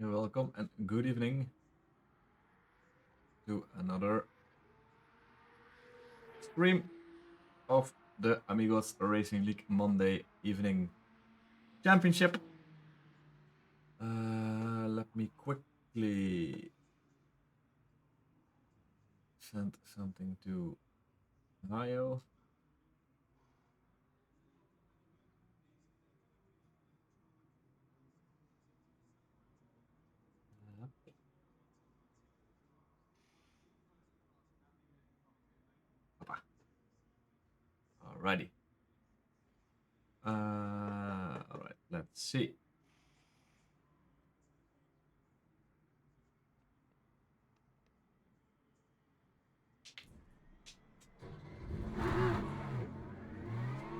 You're welcome and good evening to another stream of the Amigos Racing League Monday evening championship. Let me quickly send something to Mayo. Alrighty. Alright, let's see.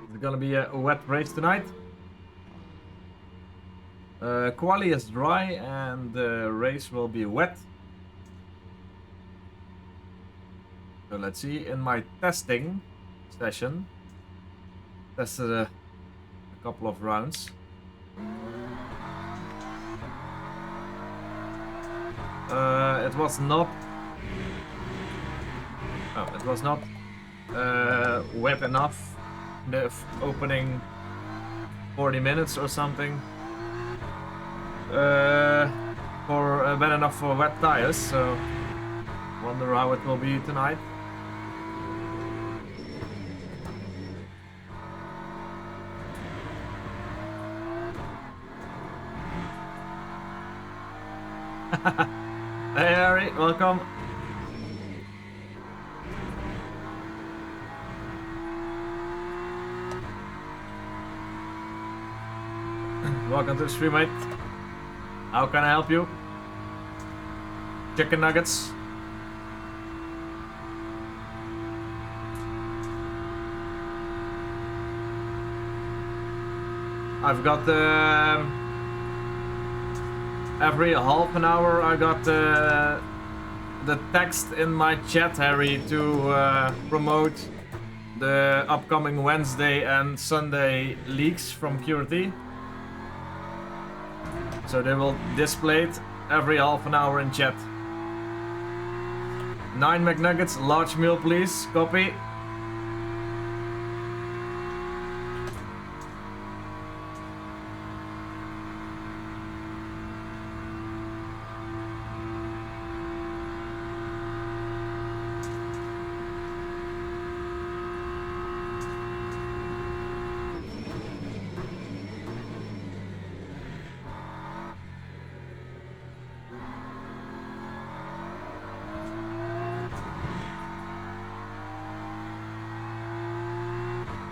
It's gonna be a wet race tonight. Quali is dry and the race will be wet. So let's see, in my testing session, tested a couple of rounds. It was not. Oh, it was not wet enough. The opening 40 minutes or something. For bad enough for wet tires. So wonder how it will be tonight. Hey Harry, welcome. Welcome to the stream, mate. How can I help you? Chicken nuggets. I've got every half an hour I got the text in my chat, Harry, to promote the upcoming Wednesday and Sunday leaks from QRT. So they will display it every half an hour in chat. 9 McNuggets, large meal please, copy.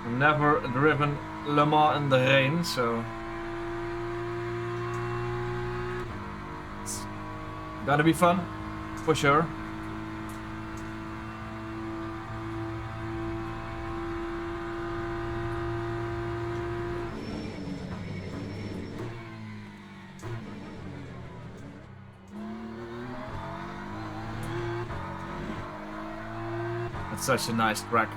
Never driven Le Mans in the rain, so it's gotta be fun, for sure. It's such a nice track.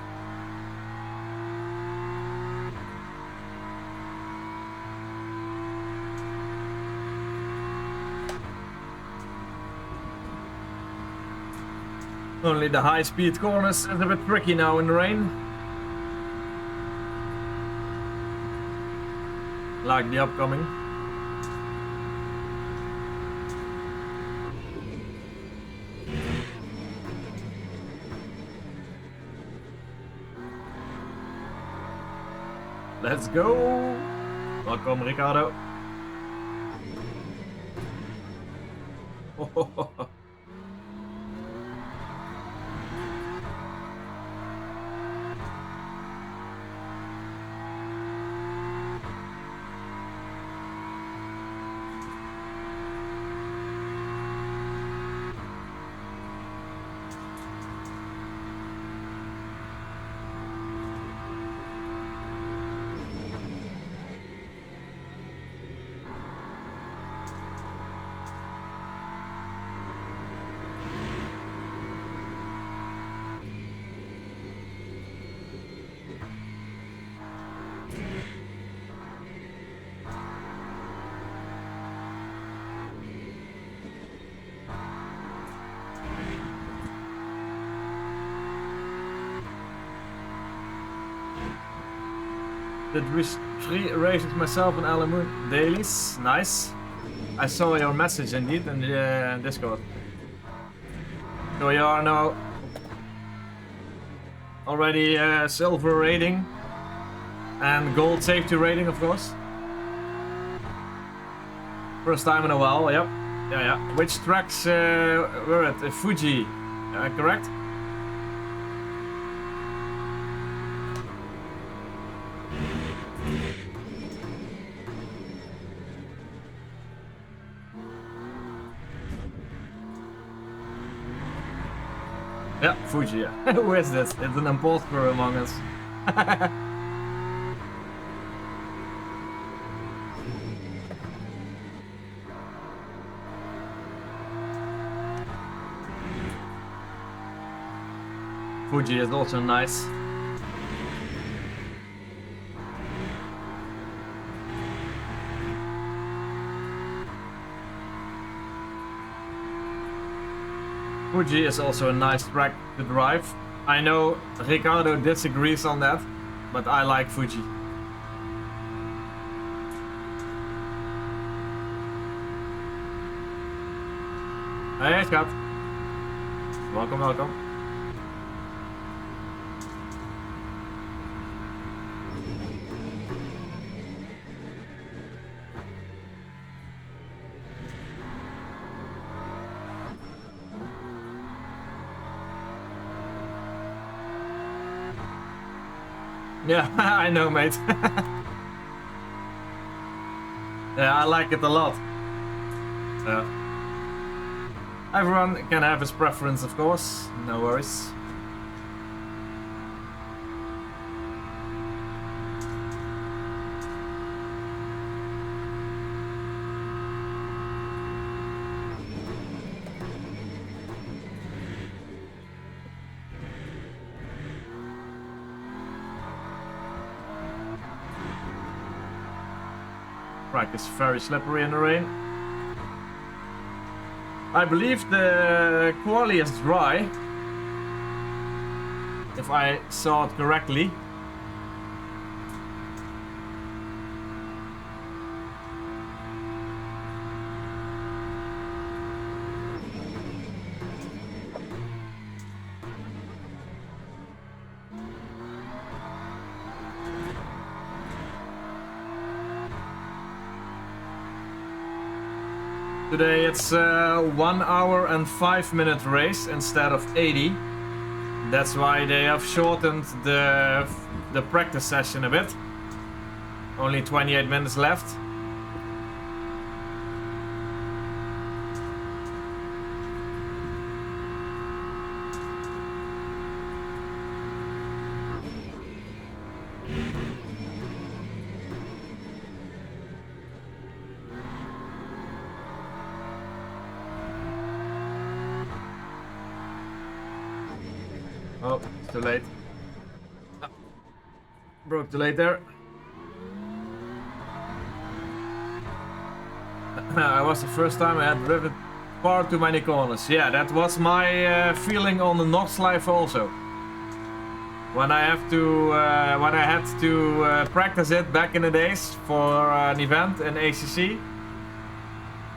Only the high-speed corners is a bit tricky now in the rain. Like the upcoming. Let's go! Welcome, Ricardo. Did 3 races myself on Alamoon dailies. Nice. I saw your message indeed in the Discord. So you are now already silver rating and gold safety rating, of course. First time in a while, yep. Yeah. Which tracks were it? Fuji, correct? Yeah, Fuji, yeah. Who is this? It's an imposter among us. Fuji is also nice. Fuji is also a nice track to drive. I know Ricardo disagrees on that, but I like Fuji. Hey Scott. Welcome, welcome. Yeah, I know, mate. Yeah, I like it a lot. Everyone can have his preference, of course. No worries. Track is very slippery in the rain. I believe the quali is dry, if I saw it correctly. Today it's 1 hour and 5 minute race instead of 80. That's why they have shortened the practice session a bit. Only 28 minutes left. Oh, it's too late. Oh, broke too late there. It was the first time I had driven far too many corners. Yeah, that was my feeling on the Nordschleife also. When I had to practice it back in the days for an event in ACC.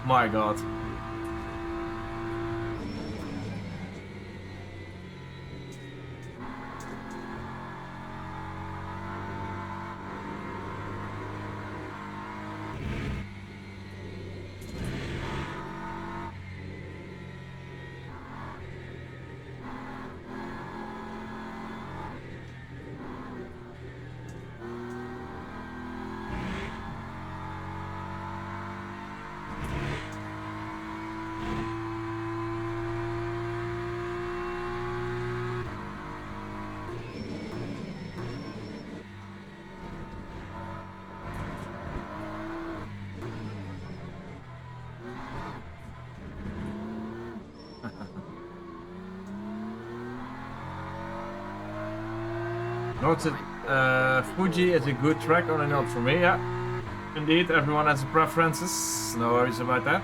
My God. Fuji is a good track, only not for me, yeah. Indeed, everyone has preferences, no worries about that.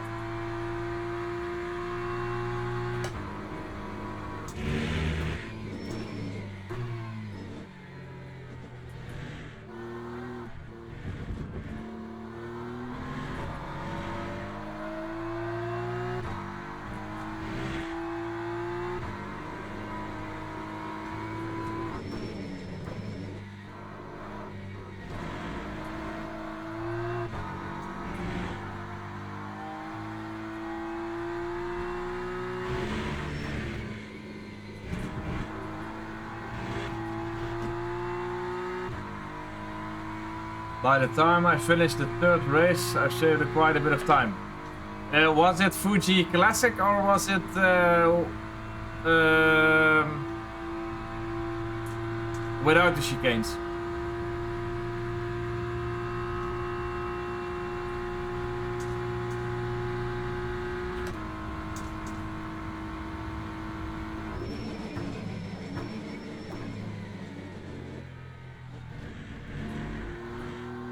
By the time I finished the third race, I shaved quite a bit of time. Was it Fuji Classic or was it without the chicanes?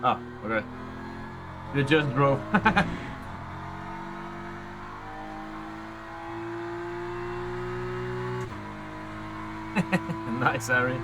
Ah, okay. You just drove. Nice, Harry.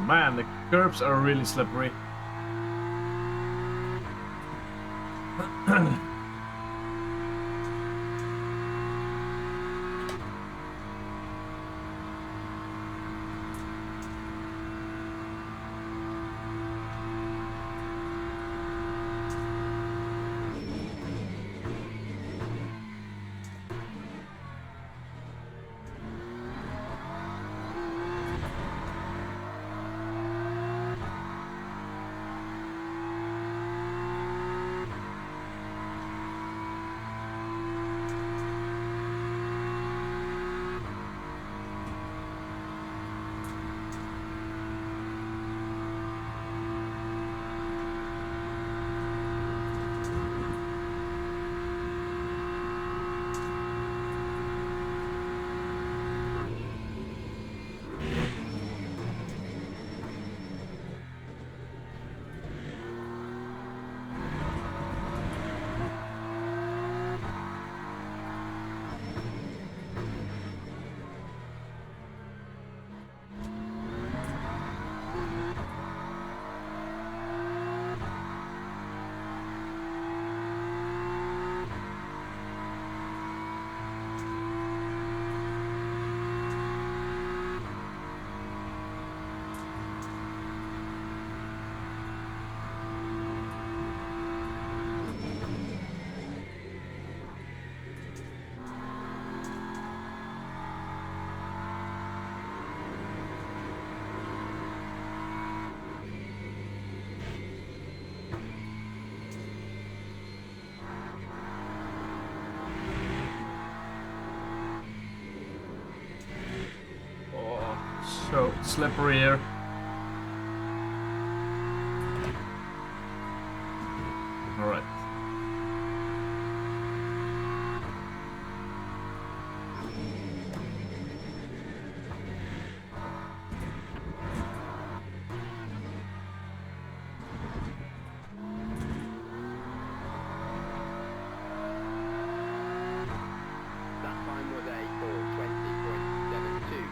Man, the curbs are really slippery. So slippery here. All right. That time was a 4:20.72.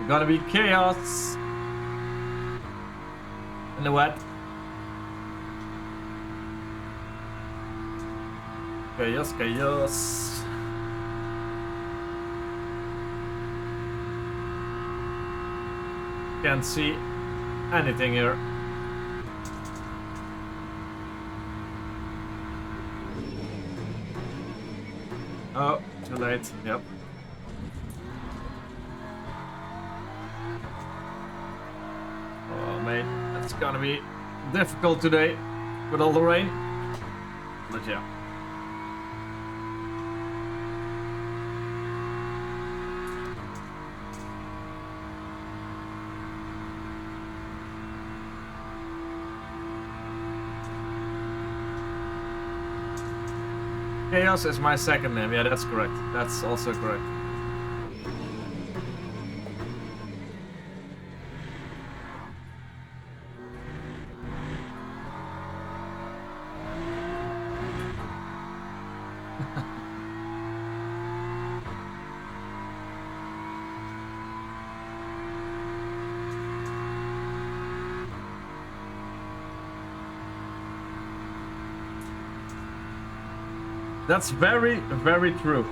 Gonna be chaos in the wet. Chaos, chaos. Can't see anything here. Oh, too late. Yep. Oh, mate, that's gonna be difficult today with all the rain. But yeah. Chaos is my second name. Yeah, that's correct. That's also correct. That's very, very true.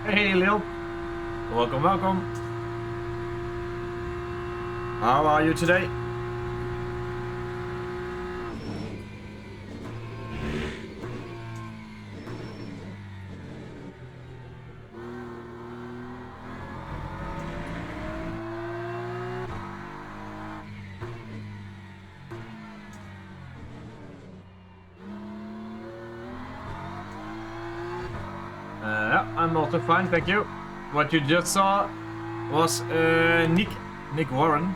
Hey, Lil. Welcome, welcome. How are you today? Yeah, I'm also fine, thank you. What you just saw was Nick Warren.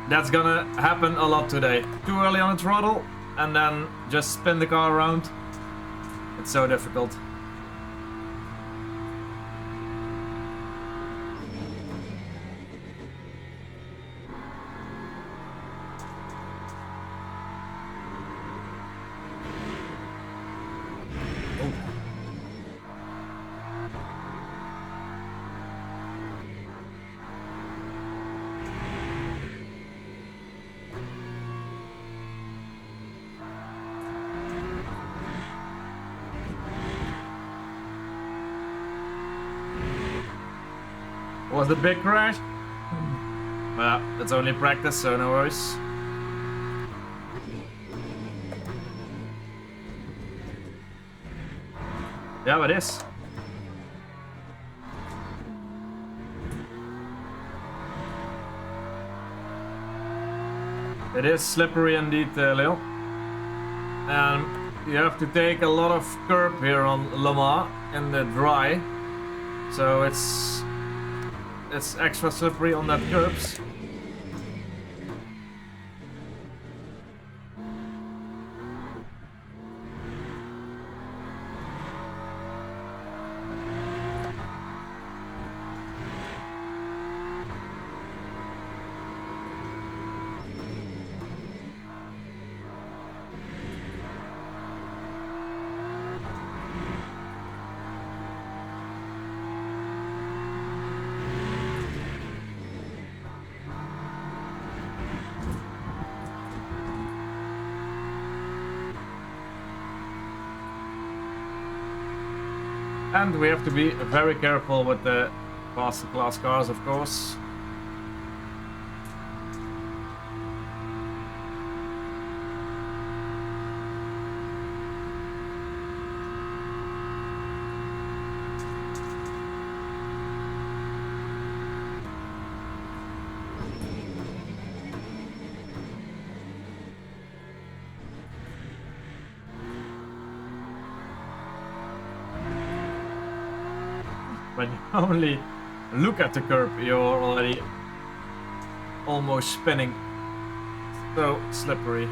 That's gonna happen a lot today. Too early on the throttle, and then just spin the car around. It's so difficult. Was the big crash? Well, it's only practice, so no worries. Yeah, it is. It is slippery indeed, Lil. And you have to take a lot of curb here on Le Mans in the dry. So it's extra slippery on that curbs. And we have to be very careful with the faster class cars, of course. When you only look at the curb, you're already almost spinning. So slippery.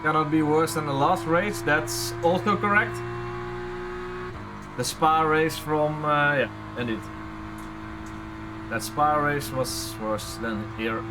Cannot be worse than the last race, that's also correct. The Spa race from, yeah, indeed. That Spa race was worse than here.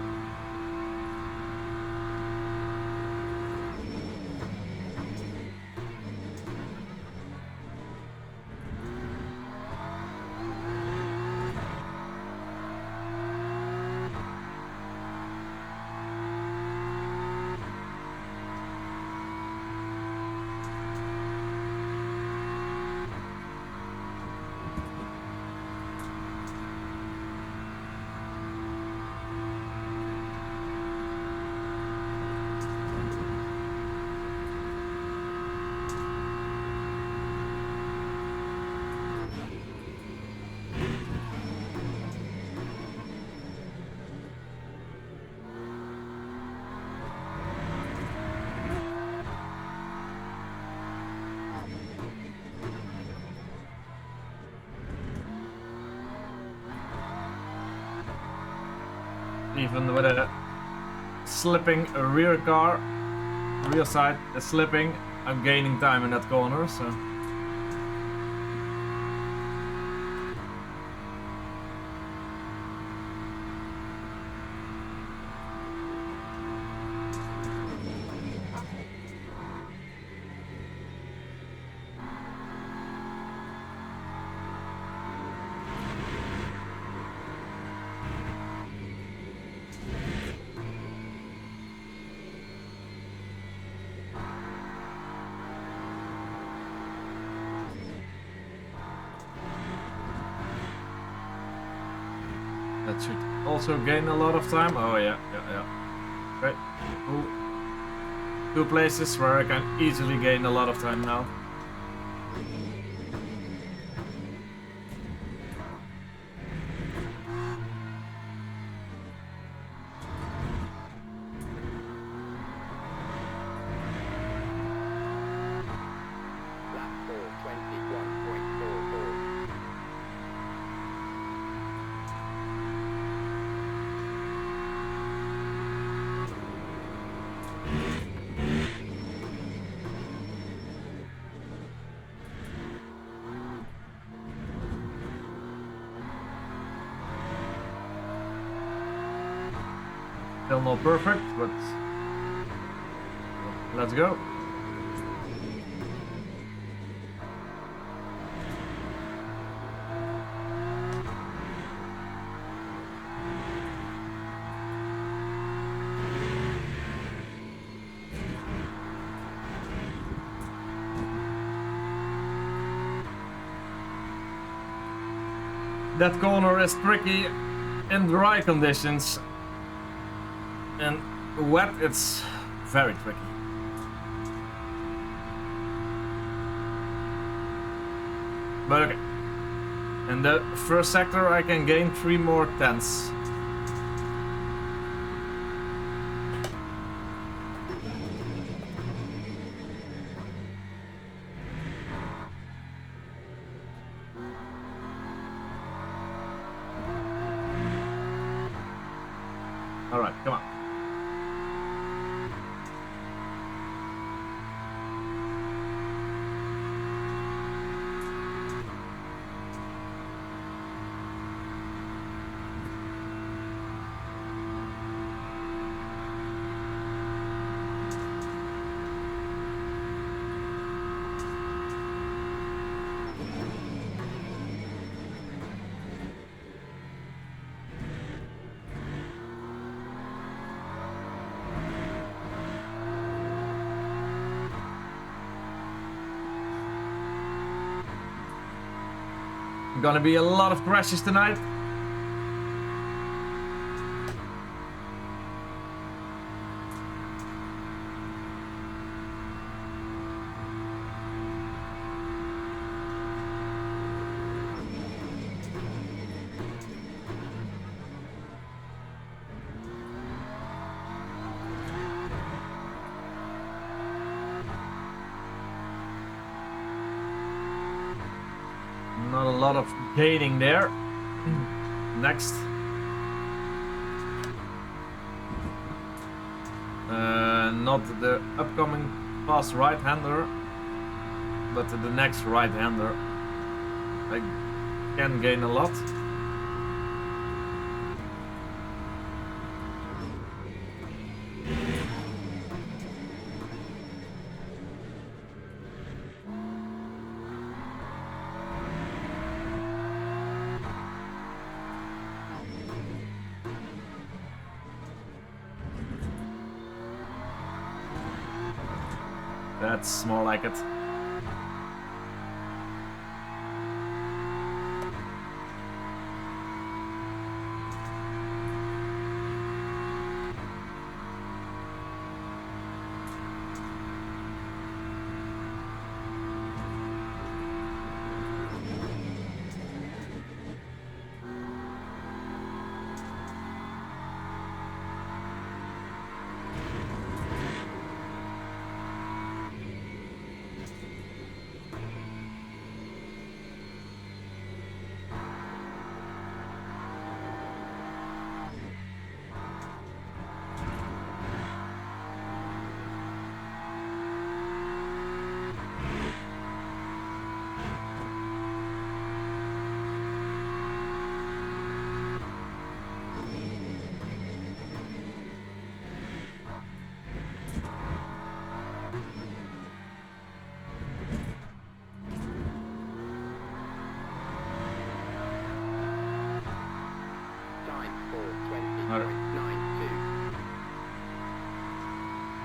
even with a slipping rear car, rear side is slipping, I'm gaining time in that corner, so. That should also gain a lot of time. Oh yeah. Great. Cool. 2 places where I can easily gain a lot of time now. Lap 4:21.44. Still not perfect, but let's go. That corner is tricky in dry conditions, and wet it's very tricky. But okay. In the first sector I can gain 3 more tenths. Alright, come on. Gonna be a lot of crashes tonight. Not a lot of gaining there. Next. Not the upcoming fast right-hander, but the next right-hander. I can gain a lot. That's more like it.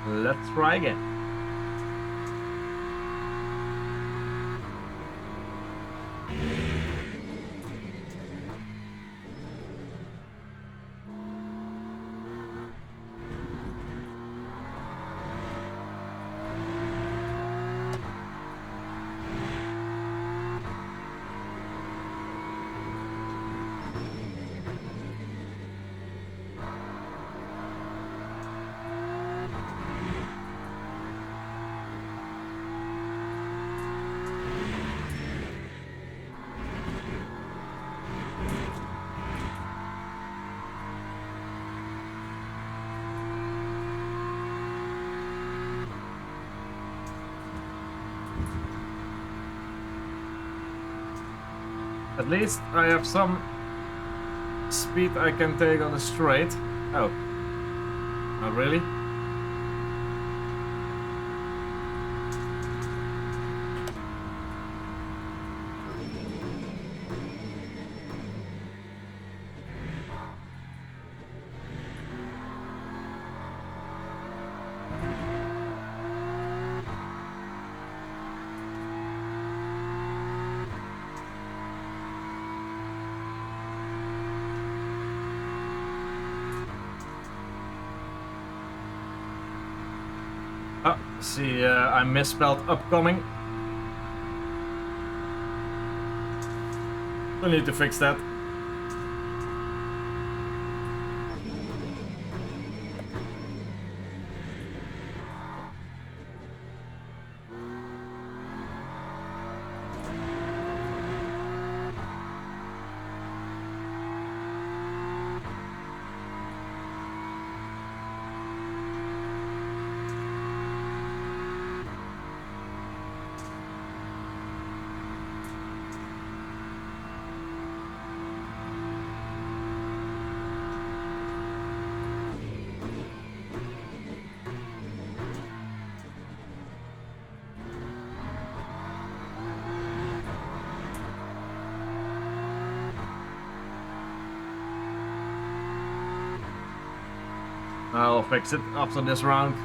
Let's try again. At least I have some speed I can take on a straight. Oh. Not really? Oh, see, I misspelled upcoming. I need to fix that. I'll fix it after this round.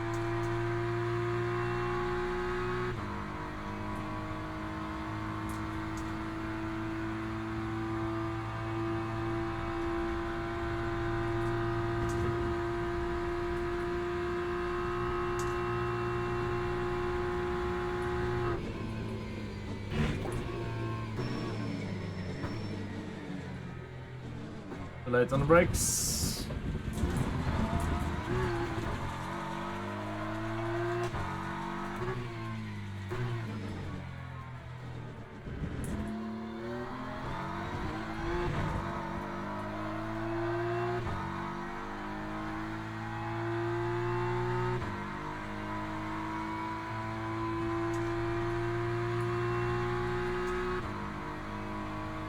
Too late on the brakes.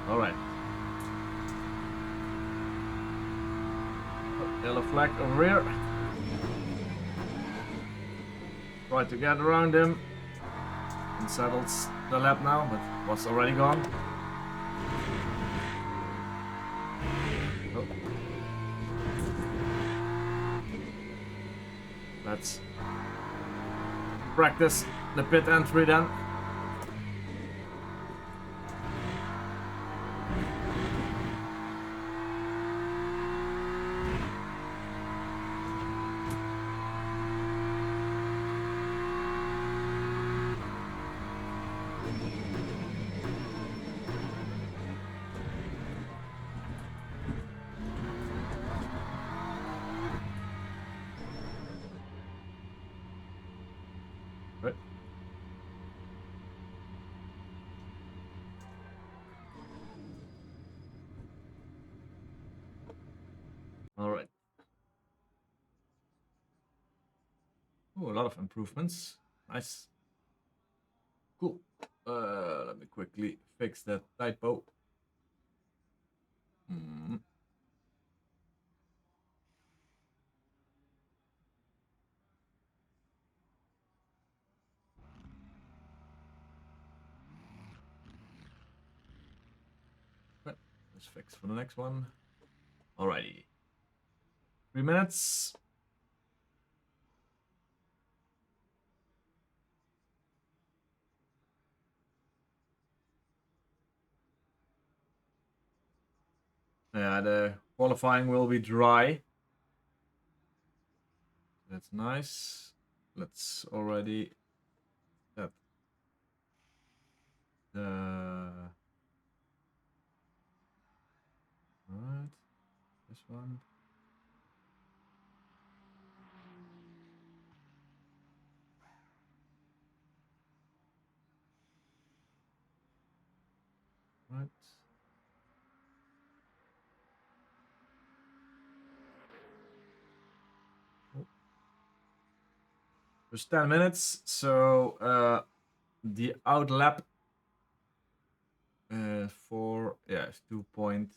All right. Yellow flag over here. Try to get around him. And settles the lap now, but was already gone. Oh. Let's practice the pit entry then. Right. All right. Oh, a lot of improvements. Nice. Cool. Let me quickly fix that typo. Let's fix for the next one. Alrighty. 3 minutes. Yeah, the qualifying will be dry. That's nice. Let's already set the... Alright, this one. Right. Oh. There's 10 minutes, so the out lap for 2.3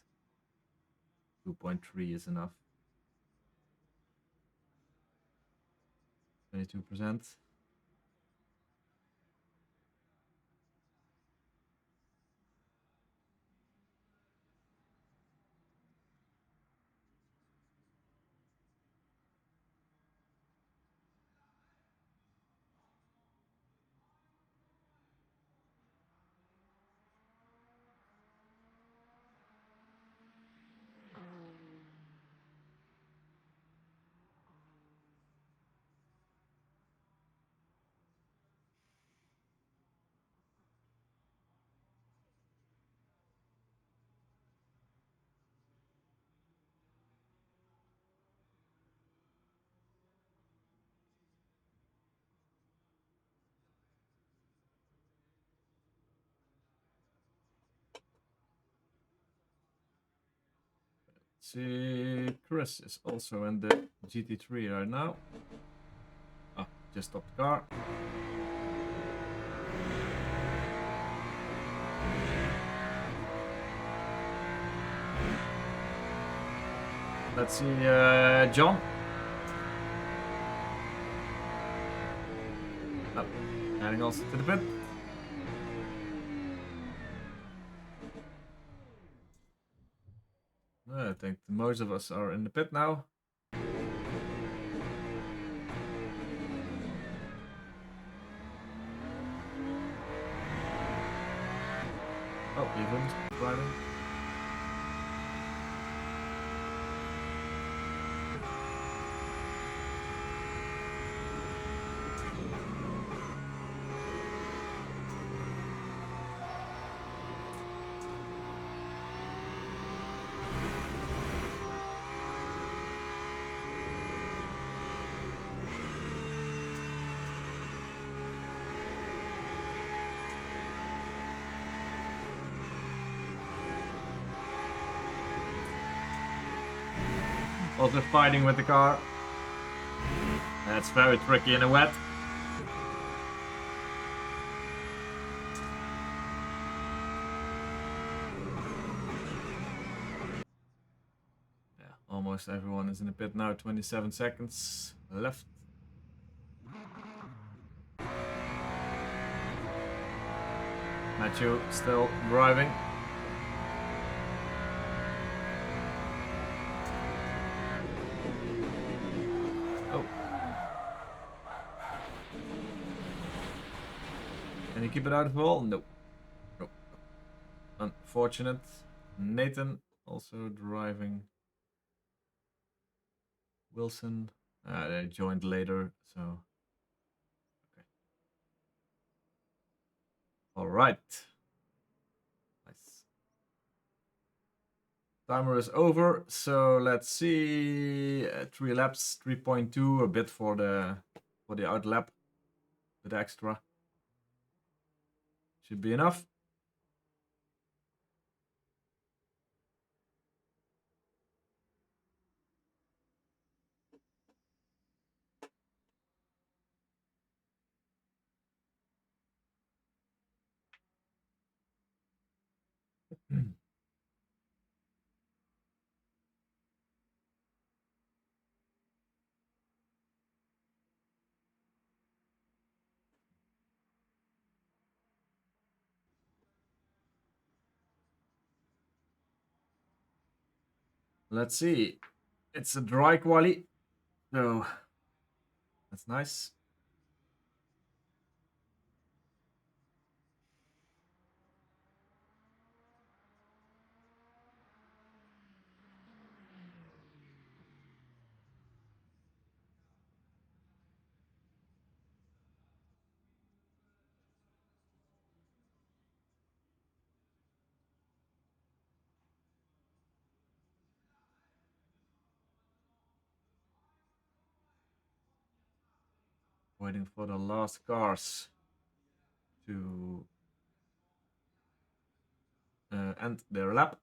is enough. 22%. See, Chris is also in the GT3 right now. Oh, just stopped the car. Let's see, John. Oh, heading also to the pit. I think most of us are in the pit now. Oh, Evan's driving. Also fighting with the car. That's very tricky in the wet. Yeah, almost everyone is in the pit now. 27 seconds left. Matthew still driving. Oh. Can you keep it out of the wall? No. Nope. Unfortunate. Nathan also driving. Wilson. They joined later, so. Okay. All right. Nice. Timer is over, so let's see. 3 laps, 3.2, a bit for the out lap, a bit extra. Should be enough. Let's see. It's a dry quali, so that's nice. Waiting for the last cars to end their lap.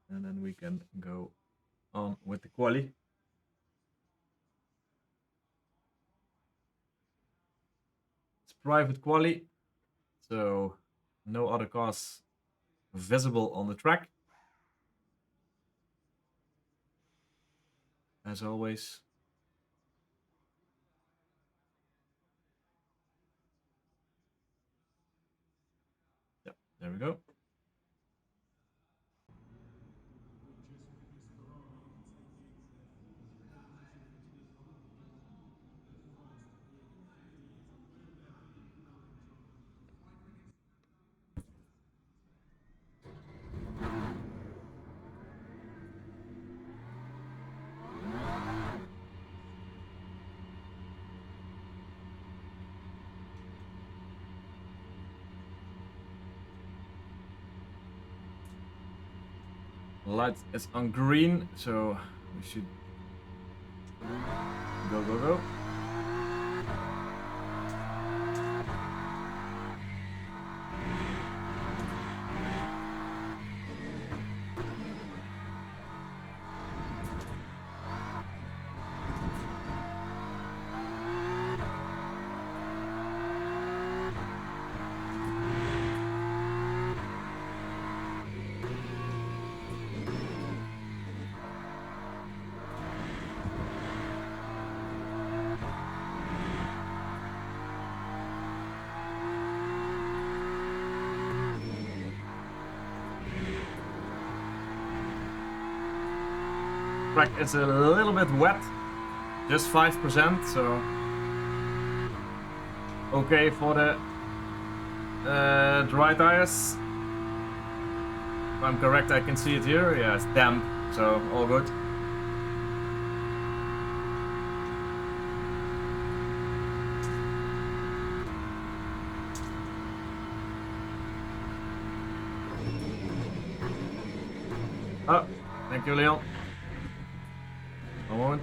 And then we can go on with the quali. It's private quali, so no other cars visible on the track. As always. Yep, there we go. Light is on green, so we should go. Track is a little bit wet, just 5%, so okay for the dry tires. If I'm correct, I can see it here. Yeah, it's damp, so all good. Oh, thank you, Leon. A moment.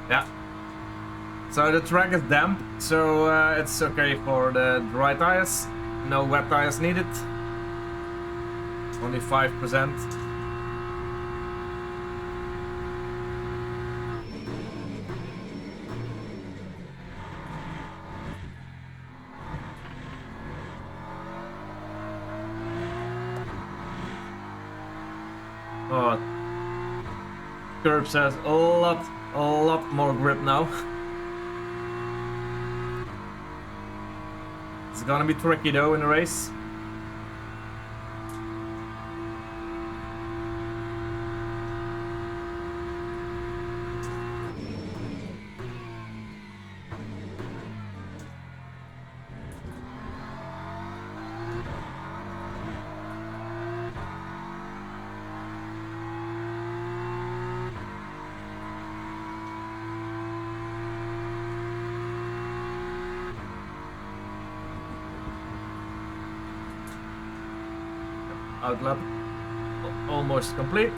Yeah. So the track is damp, so it's okay for the dry tires. No wet tires needed. Only 5%. Oh, Curbs has a lot more grip now. It's gonna be tricky though in the race. Outlap almost complete.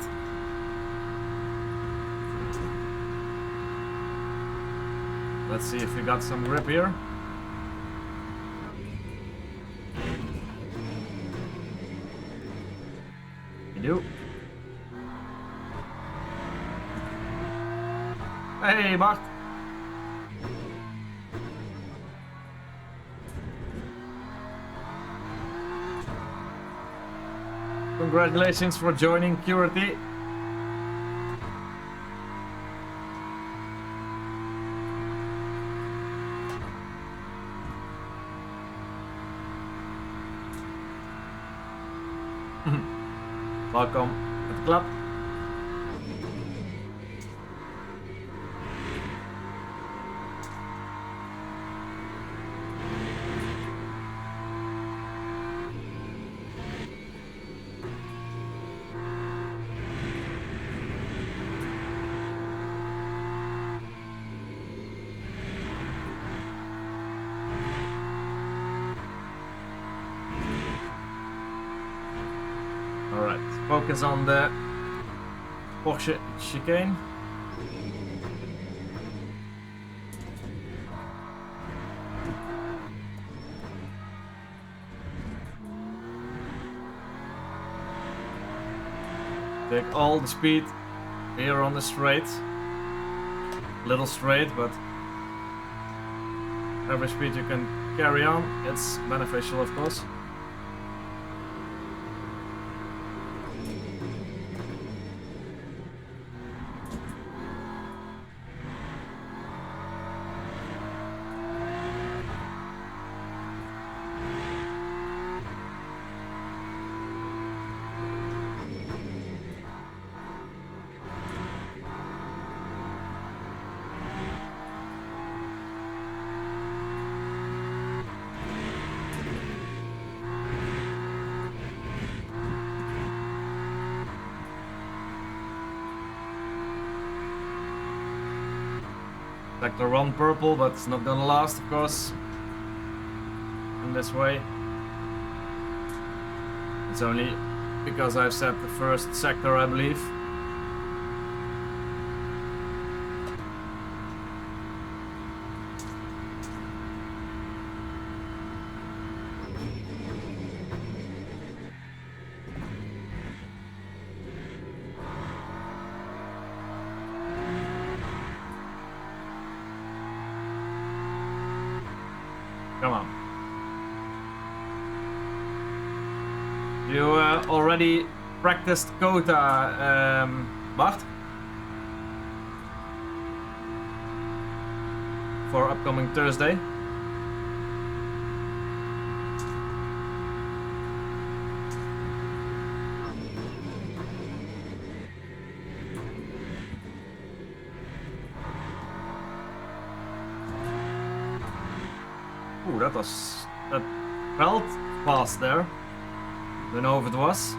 Let's see if we got some grip here. We do. Hey, Bart. Congratulations for joining Curity. Welcome to the club. focus on the Porsche chicane. Take all the speed here on the straight. Little straight, but every speed you can carry on, it's beneficial, of course. Sector 1 purple, but it's not gonna last, of course. In this way. It's only because I've set the first sector, I believe. Come on. You already practiced Kota, Bart? For upcoming Thursday? Ooh, that felt fast there. Don't know if it was.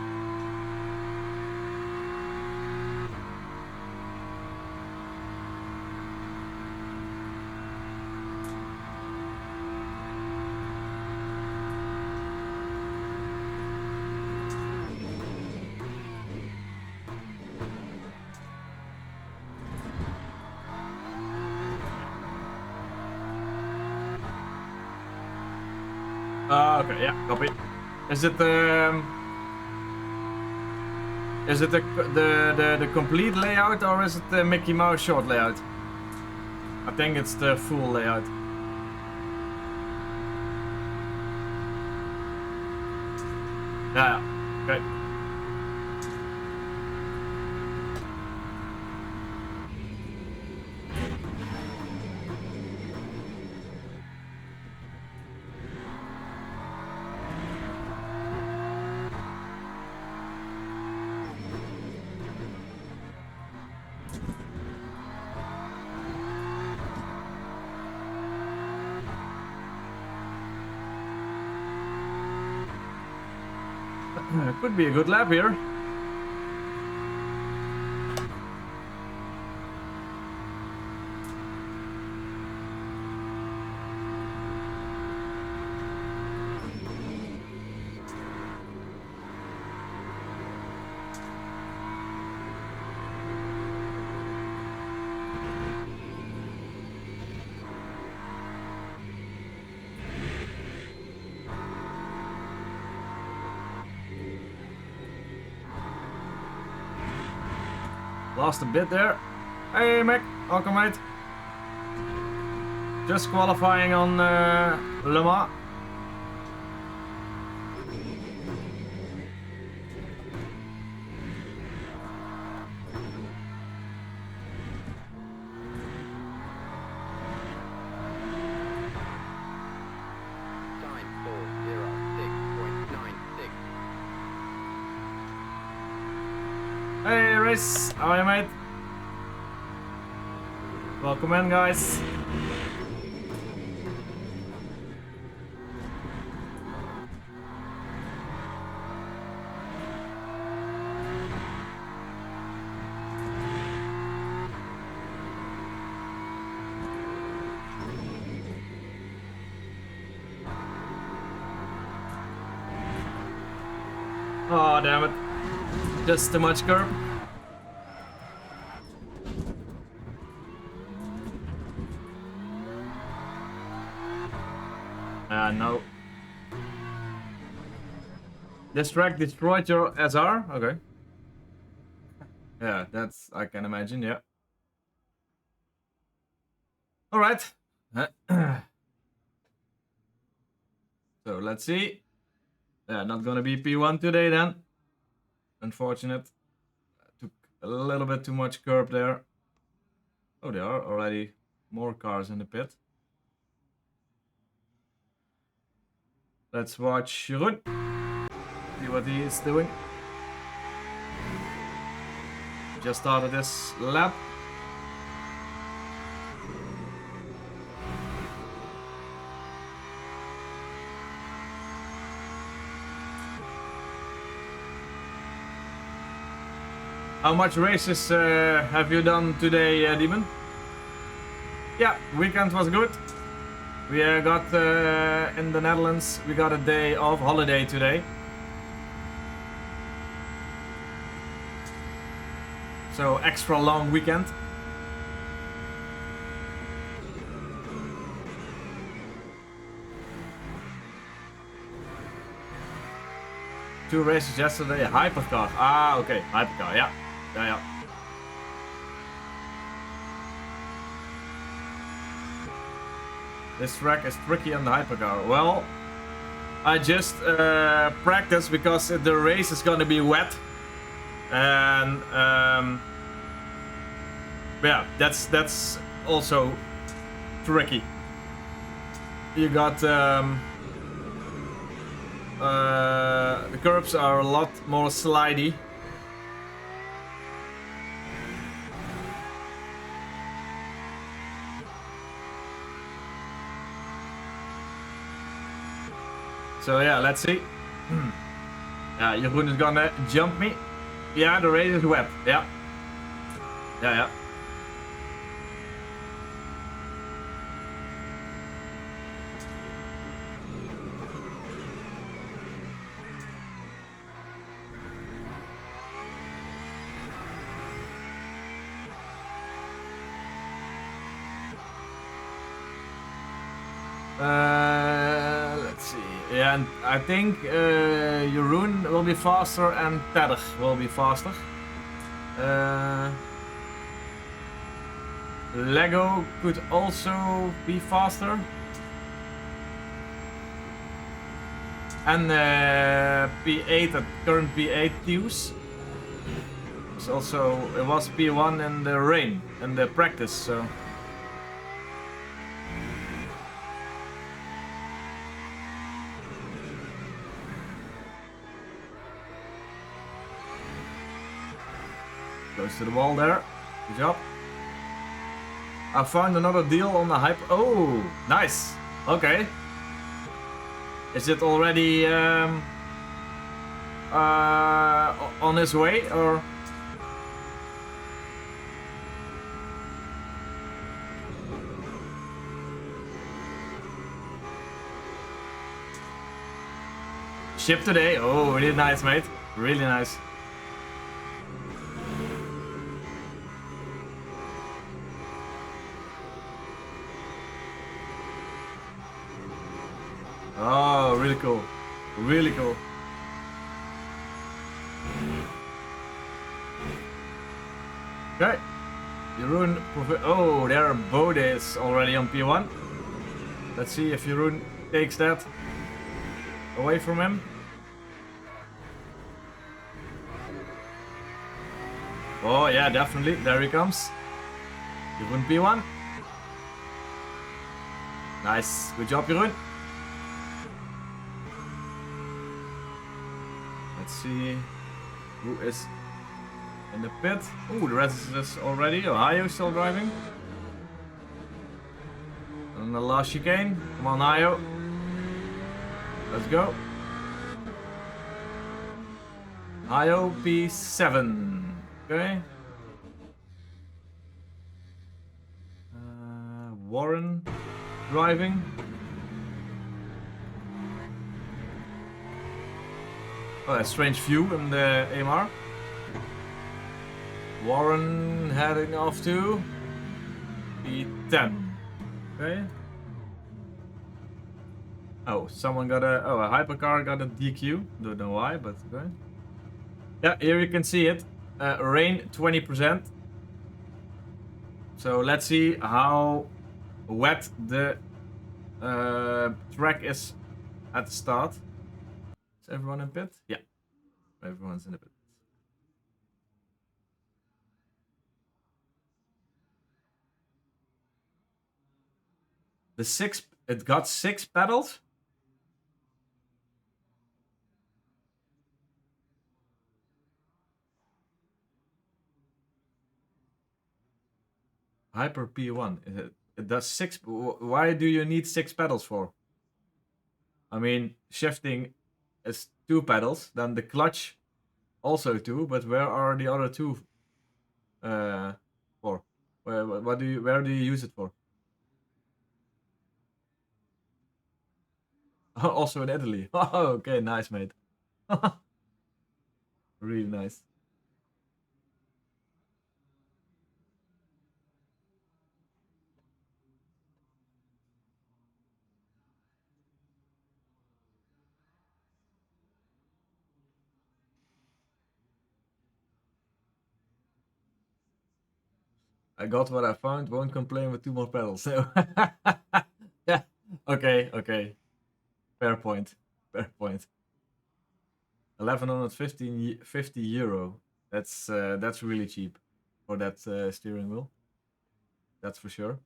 Okay, yeah, copy. Is it the complete layout, or is it the Mickey Mouse short layout? I think it's the full layout. Yeah, okay. Could be a good lap here. Lost a bit there. Hey, Mick. Welcome, mate. Just qualifying on Le Mans. Time 4:06.96. Hey, Race. How are you, mate? Welcome in, guys. Oh, damn it. Just too much curb. No. This track destroyed your SR? Okay. Yeah, that's, I can imagine, yeah. Alright. So let's see. Yeah, not gonna be P1 today then. Unfortunate. Took a little bit too much curb there. Oh, there are already more cars in the pit. Let's watch Jeroen. See what he is doing. Just started this lap. How much races have you done today, Demon? Yeah, weekend was good. We got in the Netherlands, we got a day of holiday today. So extra long weekend. Two races yesterday, hypercar. Ah, okay, hypercar, yeah. Yeah. This track is tricky on the hypercar. Well, I just practice because the race is gonna be wet. And yeah, that's also tricky. You got the curbs are a lot more slidey. So yeah, let's see. Yeah, Jeroen is gonna jump me. Yeah, the race is wet. Yeah. Yeah. Let's see. Yeah, and I think Jeroen will be faster and Tedder will be faster. Lego could also be faster. And P8 at current P8 queues. It's also, it was P1 in the rain, in the practice, so. Close to the wall there. Good job. I found another deal on the hyper. Oh, nice. Okay. Is it already on his way or? Ship today. Oh, really nice, mate. Really nice. Oh, really cool. Really cool. Okay. Jeroen. Oh, there Bode is already on P1. Let's see if Jeroen takes that away from him. Oh, yeah, definitely. There he comes. Jeroen P1. Nice. Good job, Jeroen. Let's see who is in the pit. Oh, the rest is already. Ohio still driving. And the last chicane. Come on, Ohio. Let's go. Ohio P7. Okay. Warren driving. Oh, a strange view in the AMR. Warren heading off to P10. Okay. Oh, someone got a hypercar got a DQ. Don't know why, but okay. Yeah, here you can see it. Rain 20%. So let's see how wet the track is at the start. Is everyone in pit? Yeah, everyone's in the pit. It got 6 pedals. Hyper P1. It does 6. Why do you need 6 pedals for? I mean, shifting is 2 pedals. Then the clutch also 2. But where are the other 2 for? Where do you use it for? Also in Italy. Oh, okay, nice, mate. Really nice. I got what I found. Won't complain with 2 more pedals. So yeah. Okay. Fair point. 1150 euro. That's really cheap for that steering wheel. That's for sure.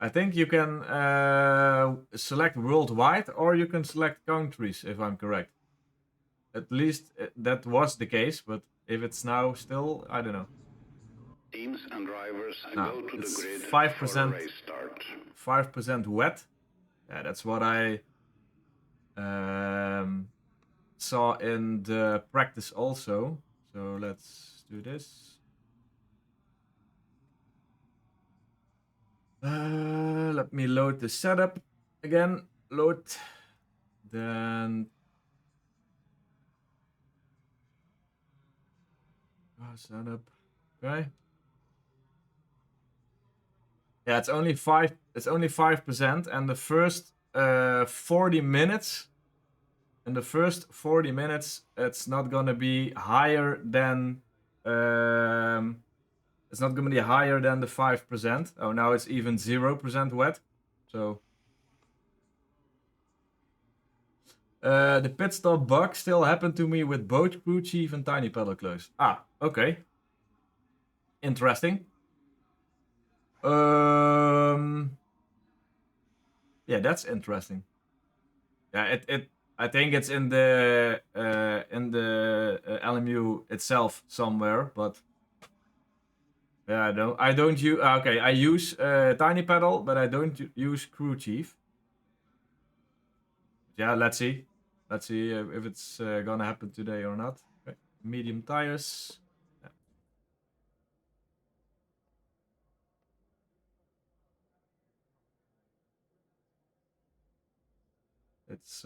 I think you can select worldwide or you can select countries, if I'm correct. At least that was the case, but if it's now still, I don't know. Teams and drivers No, go to it's the grid 5%, for a race start. 5% wet. Yeah, that's what I saw in the practice also. So let's do this. Let me load the setup again. Load. Then setup. Okay. Yeah, it's only 5. It's only 5%, and the first 40 minutes. In the first 40 minutes, it's not gonna be higher than. It's not gonna be higher than the 5%. Oh, now it's even 0% wet. So. The pit stop bug still happened to me with both crew chief and tiny pedal close. Ah, okay. Interesting. Yeah, that's interesting. Yeah, I think it's in the LMU itself somewhere, but yeah, I don't use. Okay, I use tiny pedal, but I don't use crew chief. Yeah, let's see. Let's see if it's gonna happen today or not. Okay. Medium tires. Yeah. It's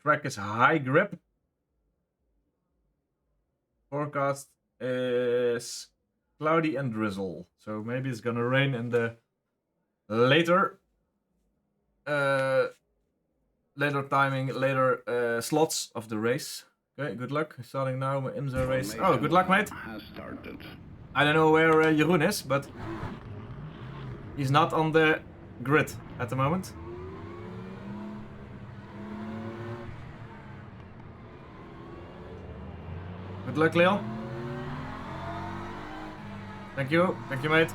track is high grip. Forecast is cloudy and drizzle, so maybe it's gonna rain in the later slots of the race. Okay, good luck. Starting now my IMSA race. Oh, good luck, mate. Has started. I don't know where Jeroen is, but he's not on the grid at the moment. Good luck, Leon. Thank you, mate.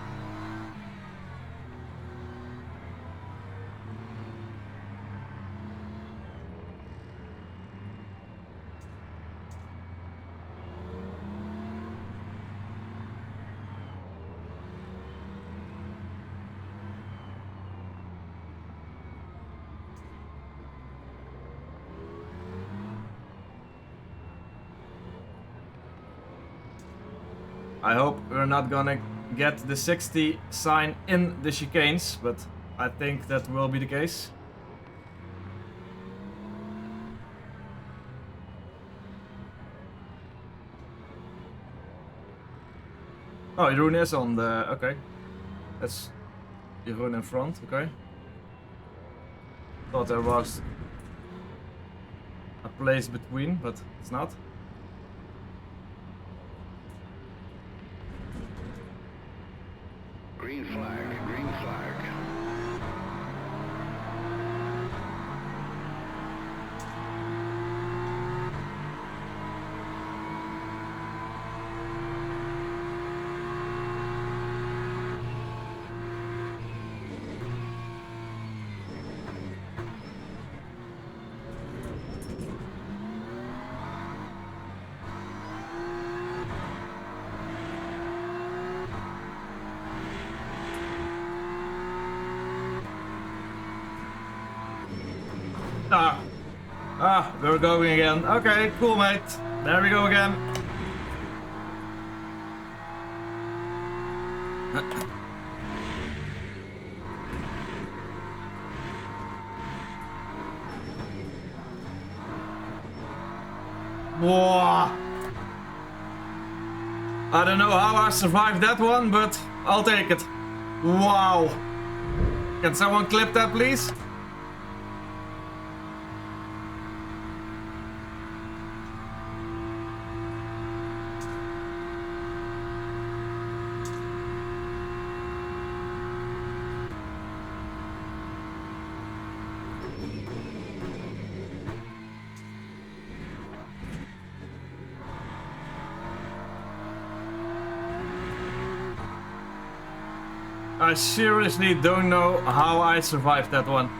I hope we're not gonna get the 60 sign in the chicanes, but I think that will be the case. Oh, Jeroen is on the... Okay. That's Jeroen in front, okay. Thought there was a place between, but it's not. Green flag, green flag. We're going again. Okay, cool, mate. There we go again. Whoa. I don't know how I survived that one, but I'll take it. Wow. Can someone clip that, please? I seriously don't know how I survived that one.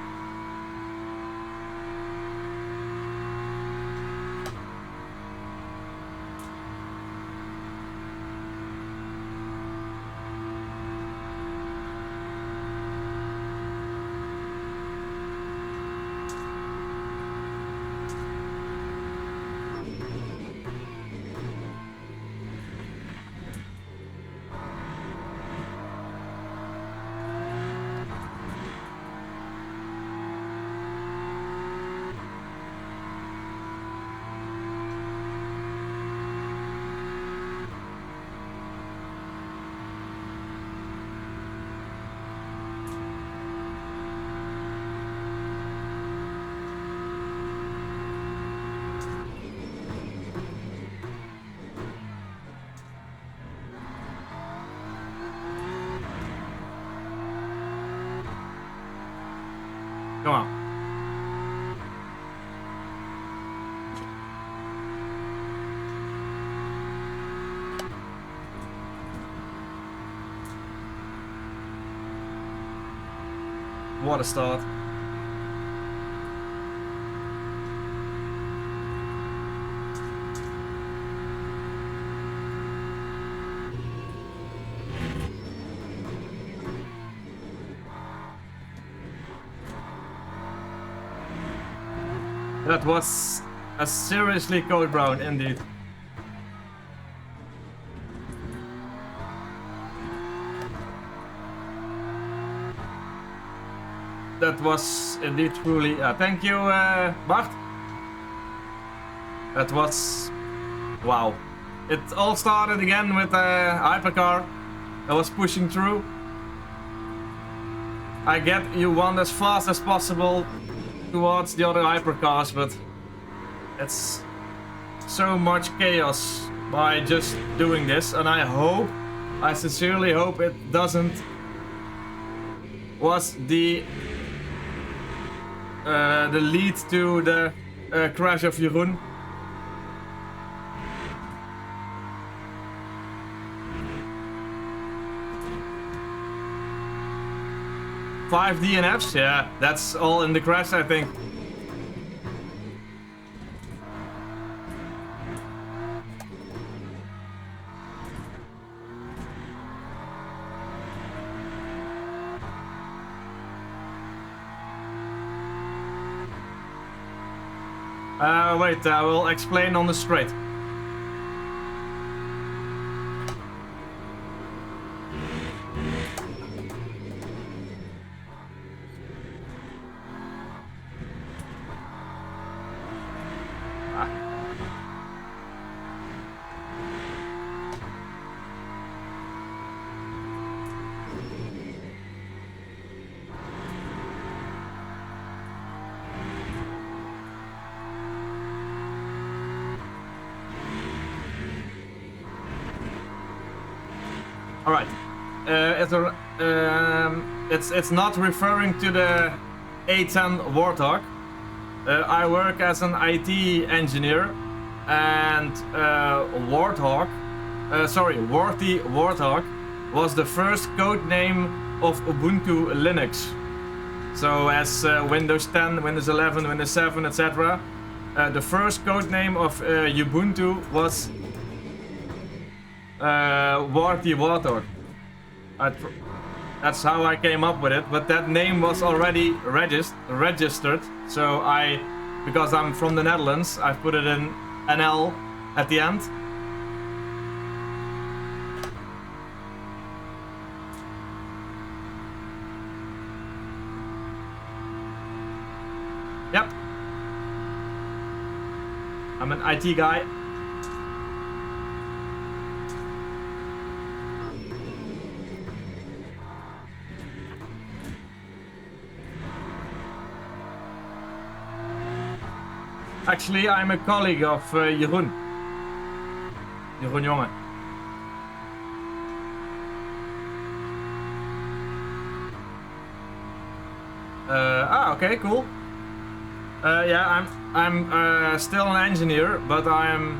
Come on. What a start. That was a seriously code brown indeed. That was indeed truly... thank you, Bart. That was... Wow. It all started again with a hypercar that was pushing through. I get you want as fast as possible towards the other hypercars, but it's so much chaos by just doing this, and I sincerely hope it doesn't was the lead to the crash of Jeroen. Five DNFs? Yeah, that's all in the crash, I think. Wait, I will explain on the straight. All right. It's not referring to the A10 Warthog. I work as an IT engineer, and WartyWarthog was the first code name of Ubuntu Linux. So as Windows 10, Windows 11, Windows 7, etc. The first code name of Ubuntu was WartyWarthog. That's how I came up with it, but that name was already registered. So because I'm from the Netherlands, I put it in NL at the end. Yep. I'm an IT guy. Actually, I'm a colleague of Jeroen. Jeroen Jonge. Okay, cool. Yeah, I'm still an engineer, but I'm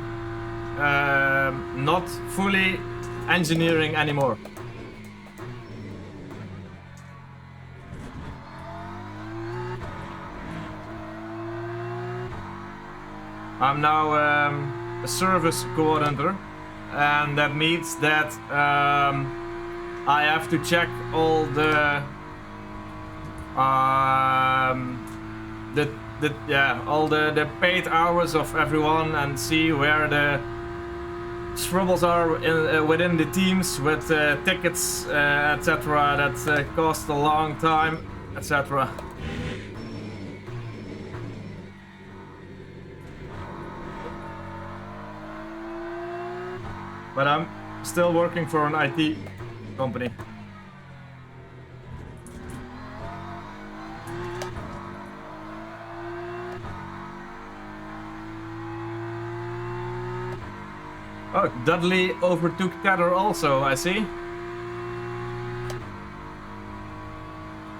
not fully engineering anymore. I'm now a service coordinator, and that means that I have to check all the paid hours of everyone and see where the troubles are within the teams with tickets, etc. that cost a long time, etc. But I'm still working for an IT company. Oh, Dudley overtook Tether also, I see.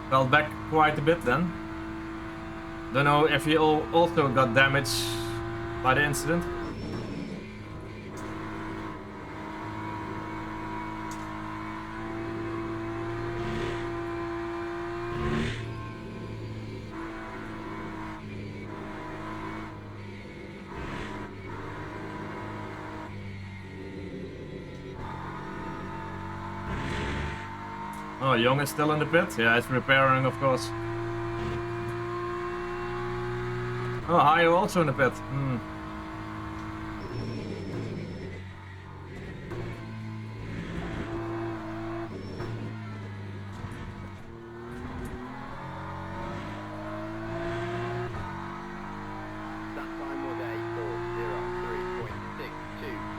Fell back quite a bit then. Don't know if he also got damaged by the incident. Oh, Young is still in the pit? Yeah, it's repairing, of course. Oh, Hayo also in the pit. That time was a 4:03.62.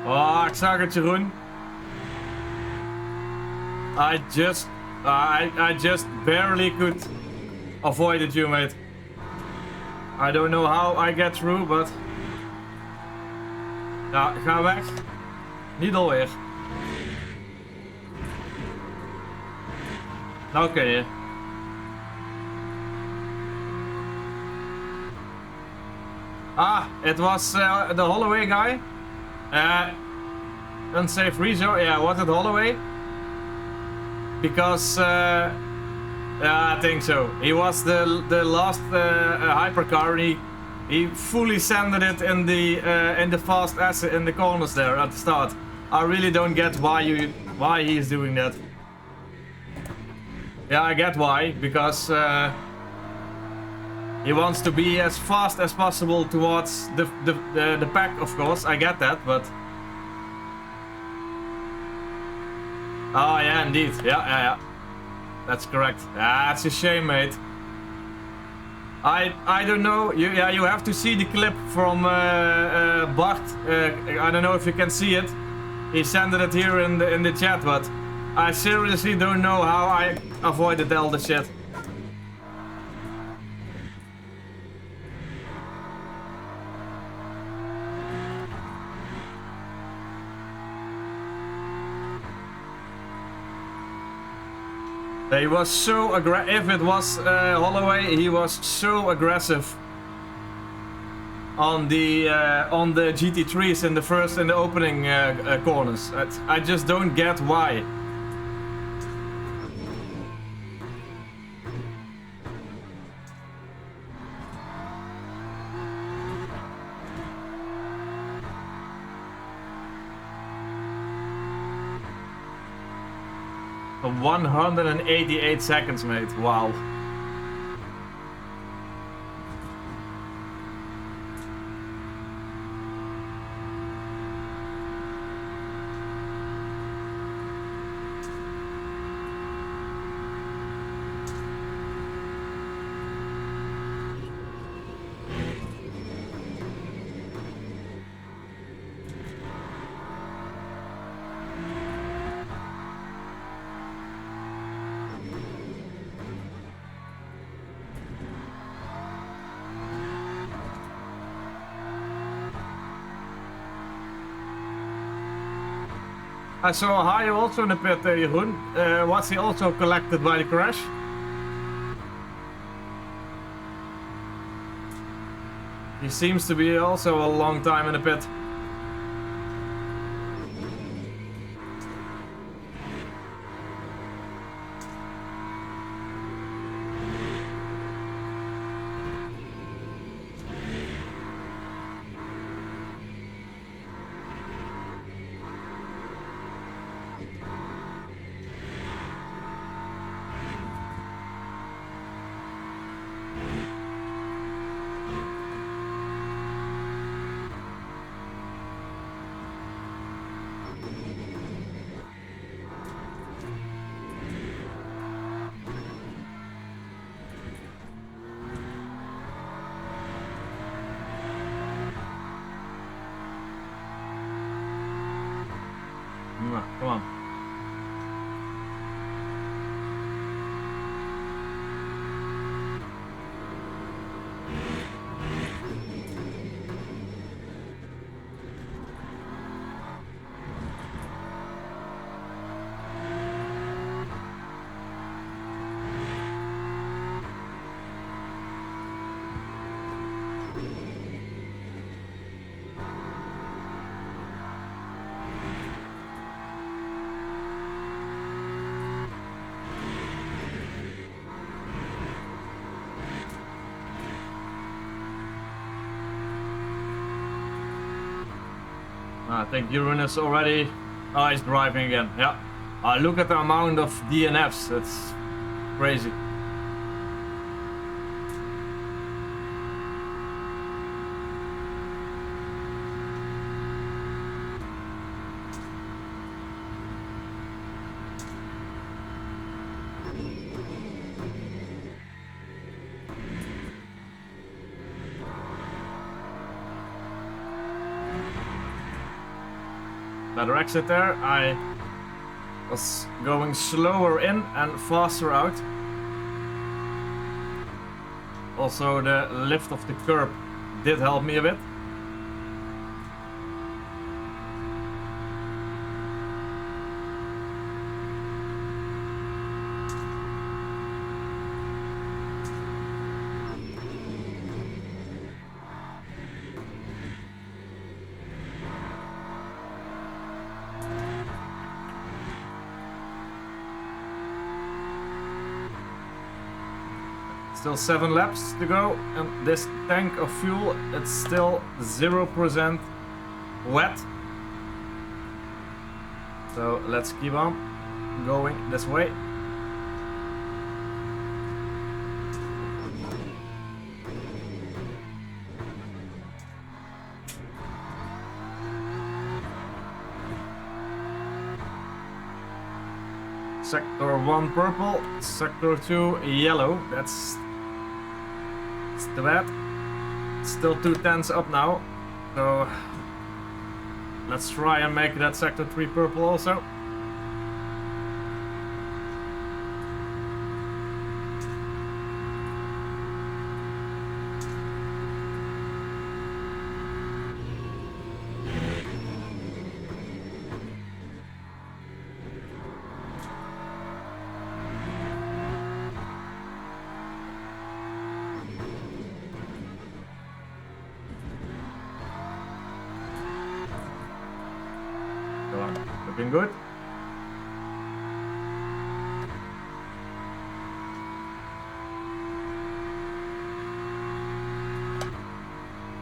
Oh, ik zag het, Jeroen. I just barely could avoid it, you mate. I don't know how I get through, but... Ja, ga weg. Niet alweer. Nou kun je. Ah, it was the Holloway guy. Unsafe resort. Yeah, was it Holloway? Because yeah, I think so. He was the last hypercar. He fully sanded it in the fast acid in the corners there at the start. I really don't get why he's doing that. Yeah, I get why, because he wants to be as fast as possible towards the pack, of course. I get that, but oh yeah, indeed. Yeah. That's correct. Ah, it's a shame, mate. I don't know. You have to see the clip from Bart. I don't know if you can see it. He sent it here in the chat, but I seriously don't know how I avoided all the shit. He was so aggressive. If it was Holloway, he was so aggressive on the GT3s in the opening corners. I just don't get why. For 188 seconds, mate. Wow. I saw Hayo also in the pit, Jeroen. Was he also collected by the crash? He seems to be also a long time in the pit. Come on. I think Jeroen is already... Oh, he's driving again. Yeah. Look at the amount of DNFs. It's crazy. Better exit there. I was going slower in and faster out. Also, the lift of the curb did help me a bit. Still 7 laps to go, and this tank of fuel, it's still 0% wet. So let's keep on going this way. Sector 1 purple, sector 2 yellow. That's too bad. Still 2 tenths up now. So Let's try and make that sector 3 purple also. Go on, looking good.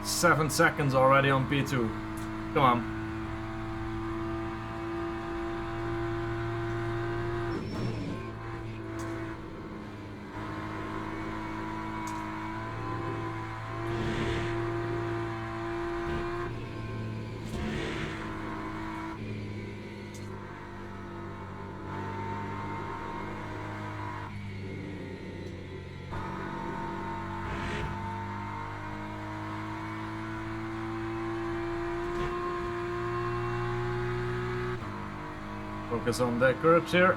Seven seconds already on P2. Come on. Focus on the curbs here.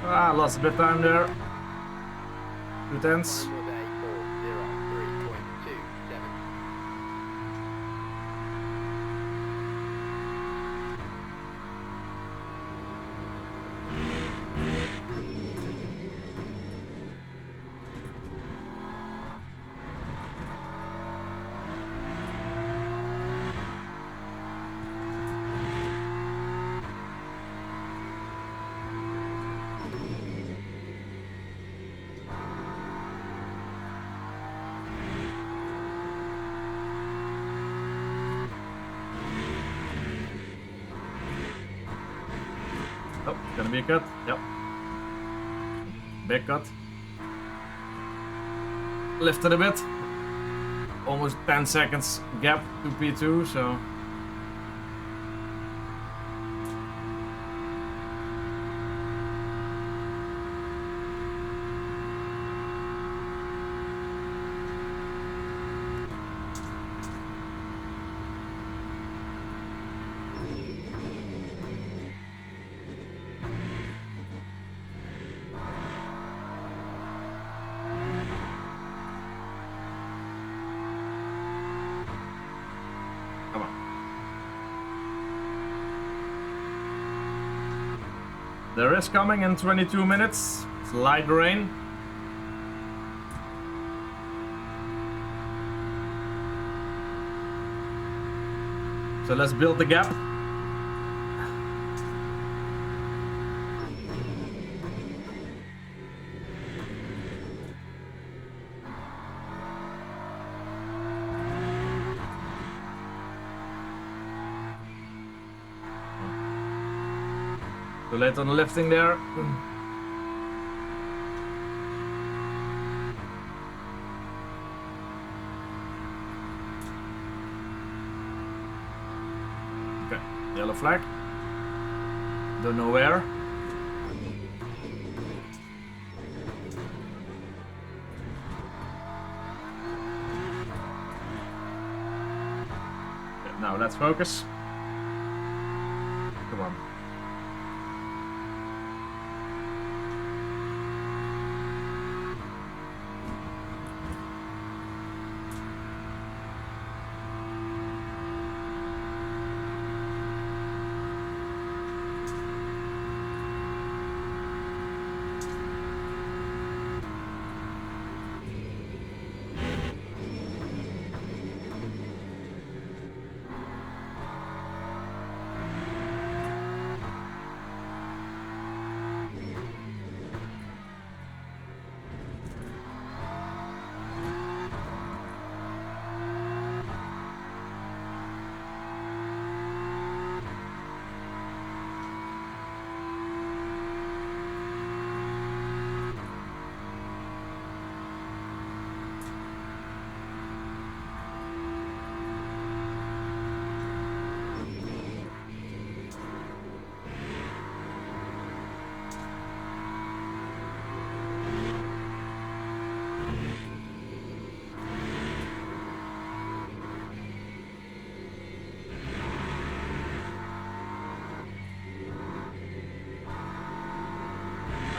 Ah, lost a bit of time there. 2 tenths. Time was 8:4:03.27. Oh, gonna be a cut. Yep. Big cut. Lifted a bit. Almost 10 seconds gap to P2, so. Come on. There is coming in 22 minutes. It's light rain. So let's build the gap. Too late on the lifting there. Okay, yellow flag. Don't know where. Okay, now let's focus. Come on.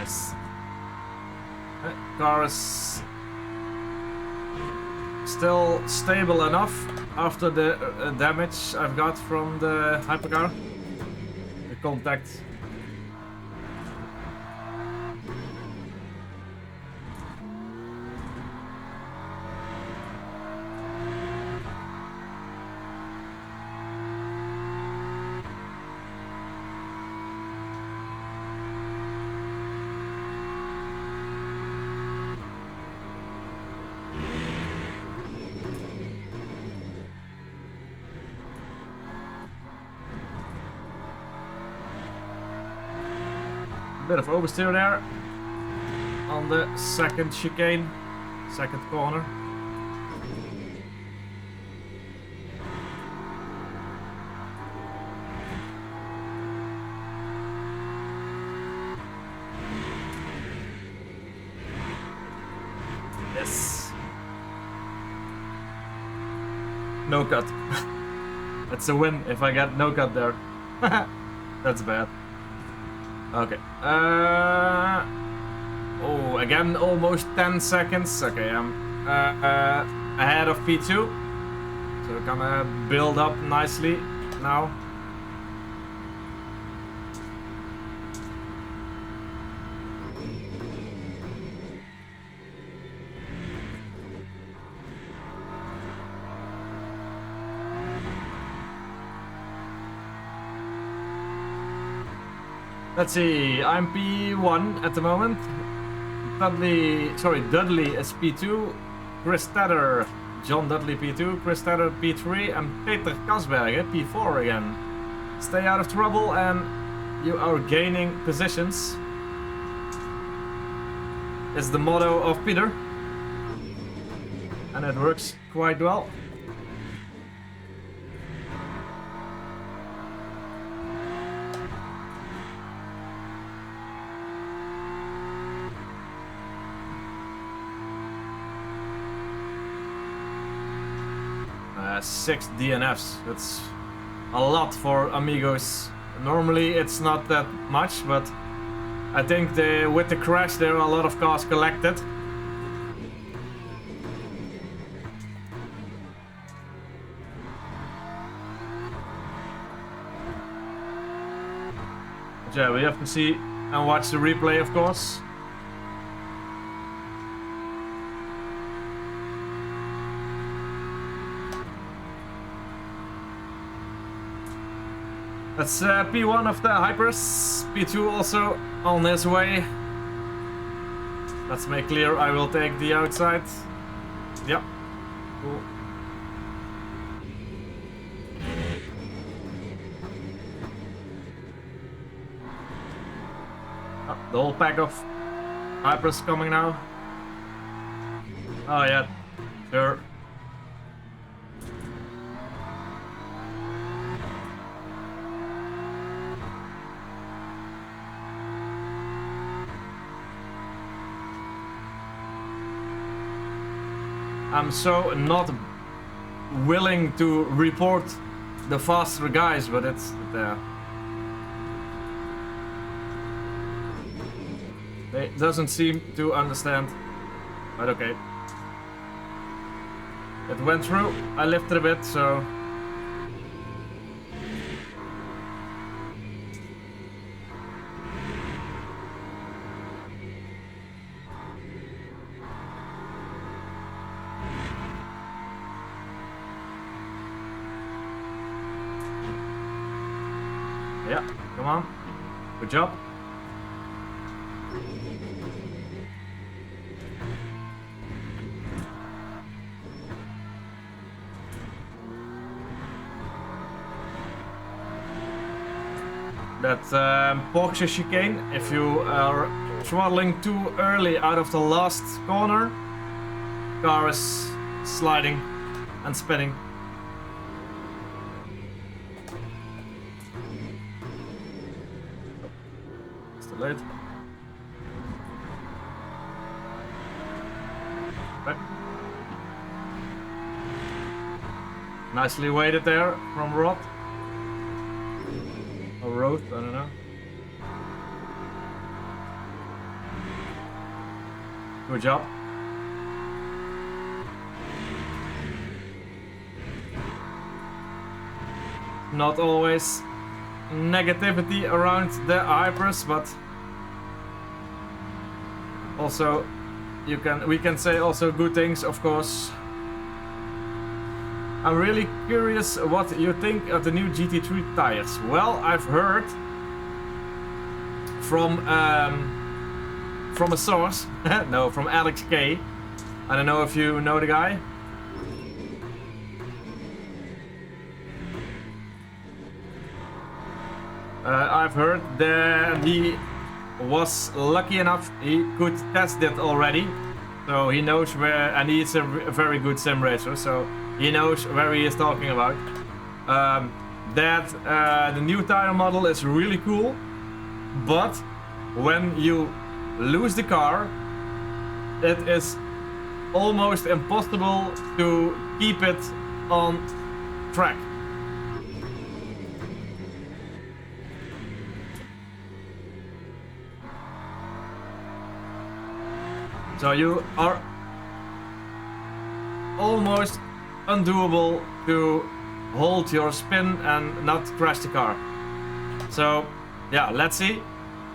Nice. Car is still stable enough after the damage I've got from the hypercar. The contact. Bit of oversteer there on the second chicane, second corner. Yes. No cut. That's a win if I get no cut there. That's bad. Okay. Oh, again, almost 10 seconds. Okay, I'm ahead of P2. So gonna build up nicely now. Let's see, I'm P1 at the moment. Dudley is P2. Chris Tedder, John Dudley P2, Chris Tedder P3, and Peter Kasberger P4 again. Stay out of trouble and you are gaining positions. Is the motto of Peter. And it works quite well. Six DNFs. That's a lot for Amigos. Normally it's not that much, but I think with the crash there are a lot of cars collected. But yeah, we have to see and watch the replay, of course. That's P1 of the Hypers, P2 also on his way. Let's make clear, I will take the outside. Yep, cool. Oh, the whole pack of Hypers coming now. Oh yeah, sure. I'm so not willing to report the faster guys, but it's there. They doesn't seem to understand, but okay. It went through, I lifted a bit, so... Yeah, come on. Good job. That Porsche chicane, if you are throttling too early out of the last corner, car is sliding and spinning. Late. Okay. Nicely weighted there from Rod. Or Roth, I don't know. Good job. Not always negativity around the hypers, but also we can say also good things, of course. I'm really curious what you think of the new GT3 tires. Well, I've heard from a source, no, from Alex K. I don't know if you know the guy. I've heard that he was lucky enough he could test it already, so he knows where, and he's a very good sim racer, so he knows where he is talking about. That the new tire model is really cool, but when you lose the car, it is almost impossible to keep it on track. So you are almost undoable to hold your spin and not crash the car. So yeah, let's see.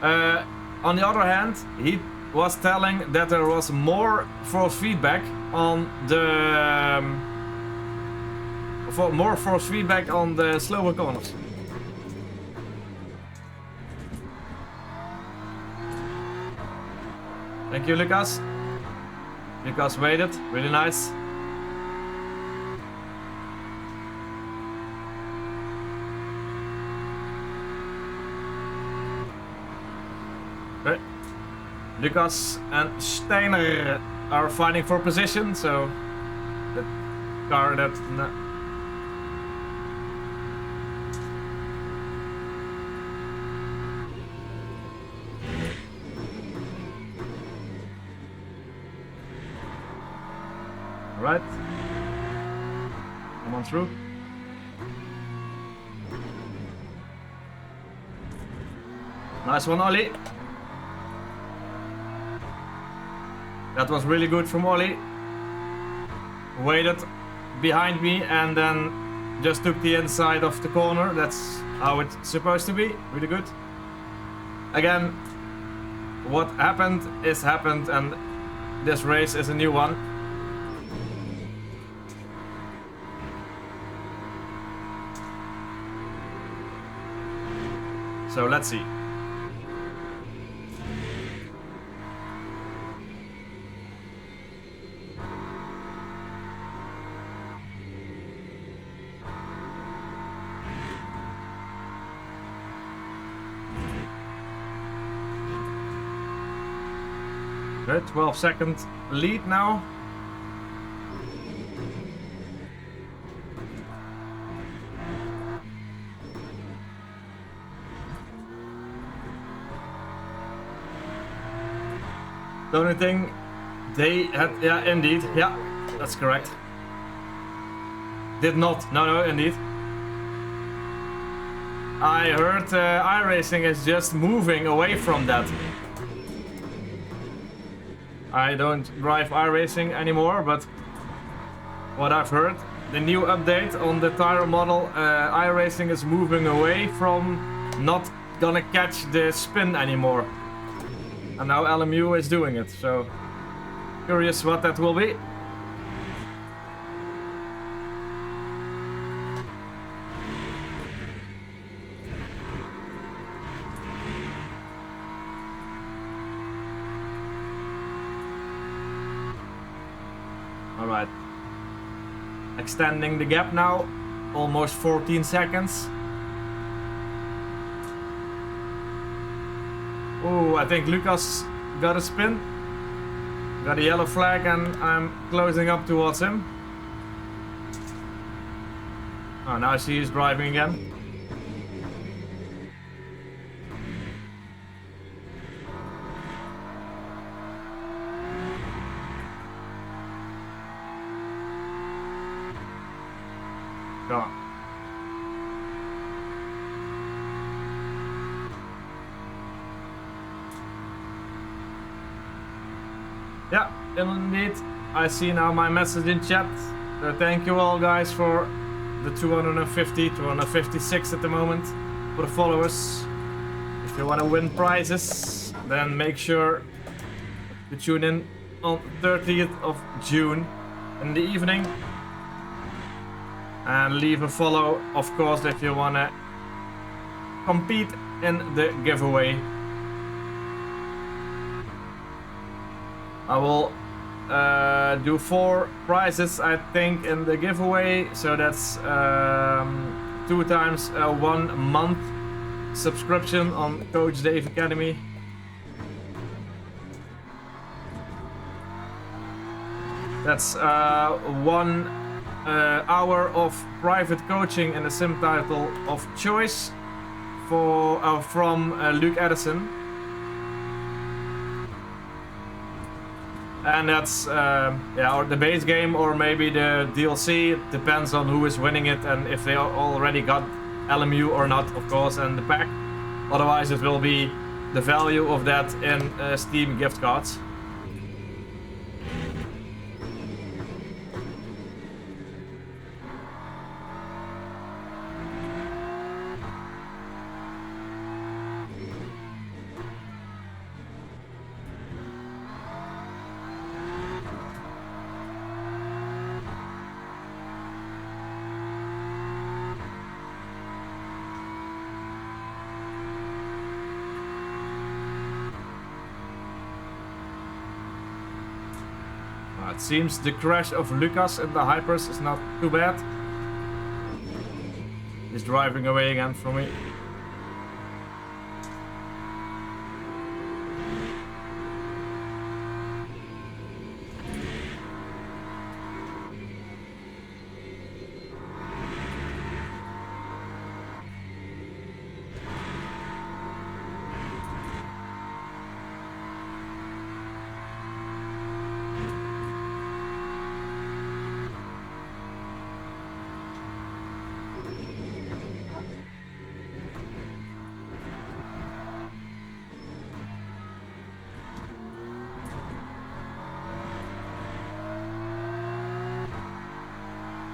On the other hand, he was telling that there was more force feedback on the more force feedback on the slower corners. Thank you, Lucas. Lucas waited, really nice. Okay. Lucas and Steiner are fighting for position, so the car that... Right. Come on through. Nice one, Ollie. That was really good from Ollie. Waited behind me and then just took the inside of the corner. That's how it's supposed to be. Really good. Again, what happened is happened, and this race is a new one. So let's see. Good, 12-second lead now. The only thing they had, yeah, indeed, yeah, that's correct. Did not, no, indeed. I heard iRacing is just moving away from that. I don't drive iRacing anymore, but what I've heard, the new update on the tire model, iRacing is moving away from not gonna catch the spin anymore. And now LMU is doing it, so curious what that will be. All right, extending the gap now, almost 14 seconds. Oh, I think Lucas got a spin. Got a yellow flag and I'm closing up towards him. Oh, now I see he's driving again. Go on. Yeah, indeed. I see now my message in chat. So thank you all guys for the 250, 256 at the moment for the followers. If you want to win prizes, then make sure to tune in on 30th of June in the evening. And leave a follow, of course, if you want to compete in the giveaway. I will do 4 prizes, I think, in the giveaway. So that's 2 times 1 month subscription on Coach Dave Academy. That's 1 hour of private coaching in the sim title of choice for from Luke Edison. And that's yeah, or the base game or maybe the DLC. It depends on who is winning it and if they already got LMU or not, of course, and the pack. Otherwise it will be the value of that in Steam gift cards. It seems the crash of Lucas in the Hypers is not too bad. He's driving away again from me.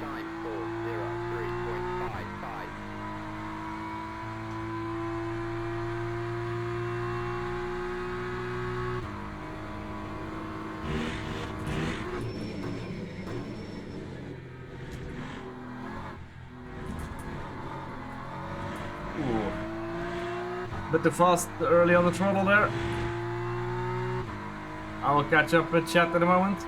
Time 4:03.55. Ooh. Bit too fast early on the throttle there. I will catch up with chat in a moment.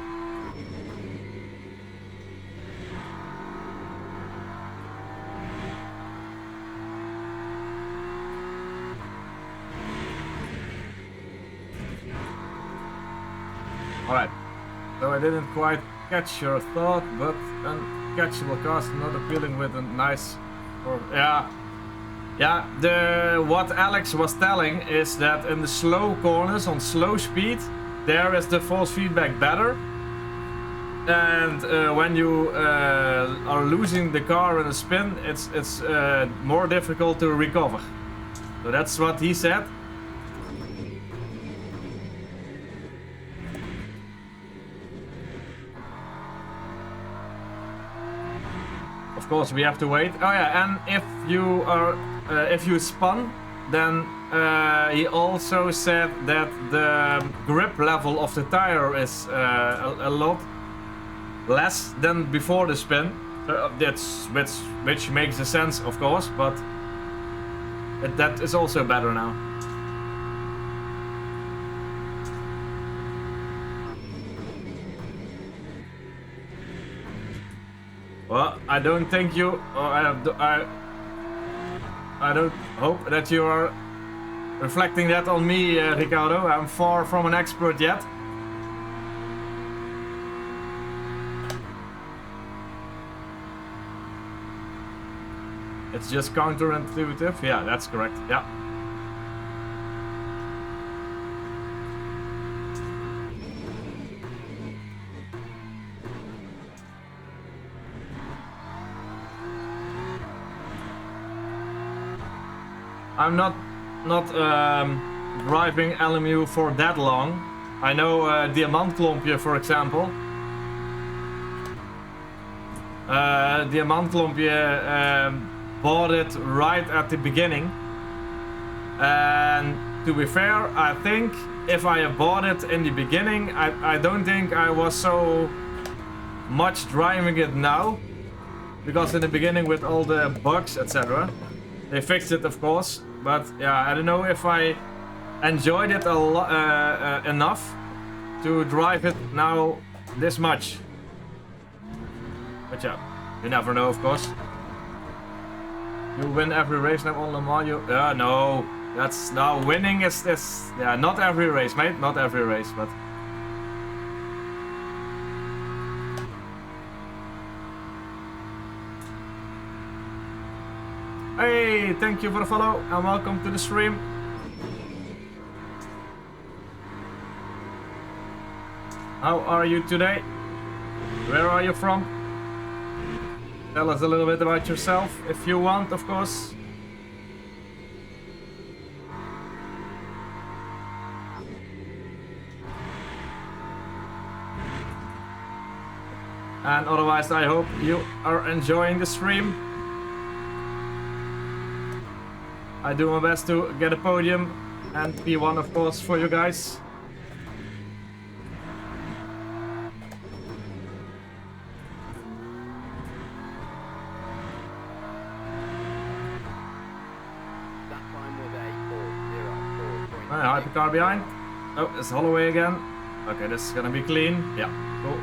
Alright, so I didn't quite catch your thought, but uncatchable cars not appealing with a nice... Yeah, what Alex was telling is that in the slow corners on slow speed, there is the force feedback better. And when you are losing the car in a spin, it's more difficult to recover. So that's what he said. Of course, we have to wait. Oh yeah, and if you spun, then he also said that the grip level of the tire is a lot less than before the spin. That's which makes a sense, of course, but that is also better now. Well, I don't think you, I don't hope that you are reflecting that on me, Ricardo. I'm far from an expert yet. It's just counterintuitive. Yeah, that's correct. Yeah. I'm not driving LMU for that long, I know Diamantklompje, for example. Diamantklompje bought it right at the beginning. And to be fair, I think if I had bought it in the beginning, I don't think I was so much driving it now. Because in the beginning with all the bugs, etc. They fixed it, of course. But yeah, I don't know if I enjoyed it enough to drive it now this much. But yeah, you never know, of course. You win every race now on Le Mans. No, that's now winning is this. Yeah, not every race, mate. Not every race, but. Hey, thank you for the follow and welcome to the stream. How are you today? Where are you from? Tell us a little bit about yourself, if you want, of course. And otherwise, I hope you are enjoying the stream. I do my best to get a podium and P1, of course, for you guys. Hypercar behind. Oh, it's Holloway again. Okay, this is gonna be clean. Yeah, cool.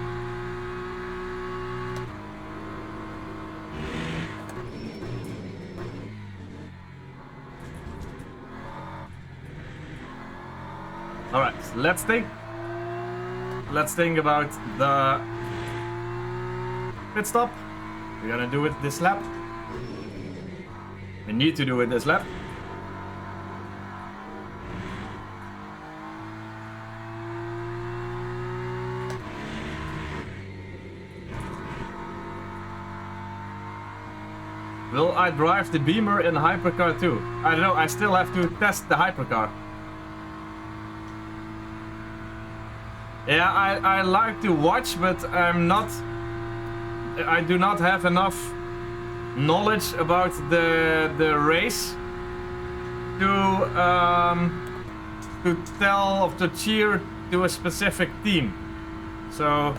Alright, let's think. Let's think about the pit stop. We're gonna do it this lap. We need to do it this lap. Will I drive the Beamer in Hypercar too? I don't know, I still have to test the Hypercar. Yeah, I like to watch, but I do not have enough knowledge about the race to tell or to cheer to a specific team. So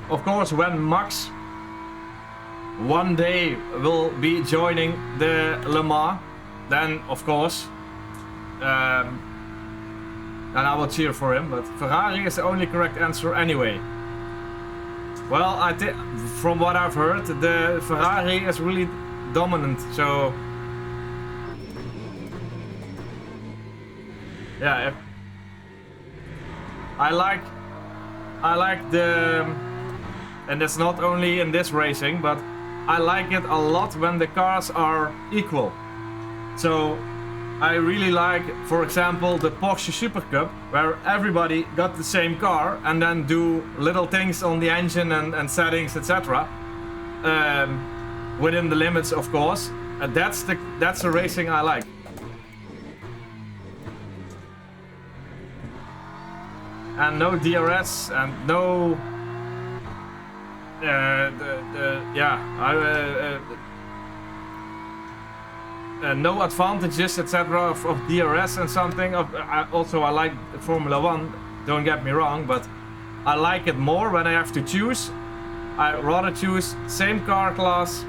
of course, when Max one day will be joining the Le Mans, then of course, then I will cheer for him. But Ferrari is the only correct answer anyway. Well, I think from what I've heard, the Ferrari is really dominant. So yeah, I like the. And it's not only in this racing, but I like it a lot when the cars are equal. So I really like, for example, the Porsche Super Cup, where everybody got the same car and then do little things on the engine and settings, etc. Within the limits, of course. That's the racing I like. And no DRS and no. No advantages, etc. of DRS and something. Also, I like Formula 1. Don't get me wrong, but I like it more when I have to choose. I rather choose same car class.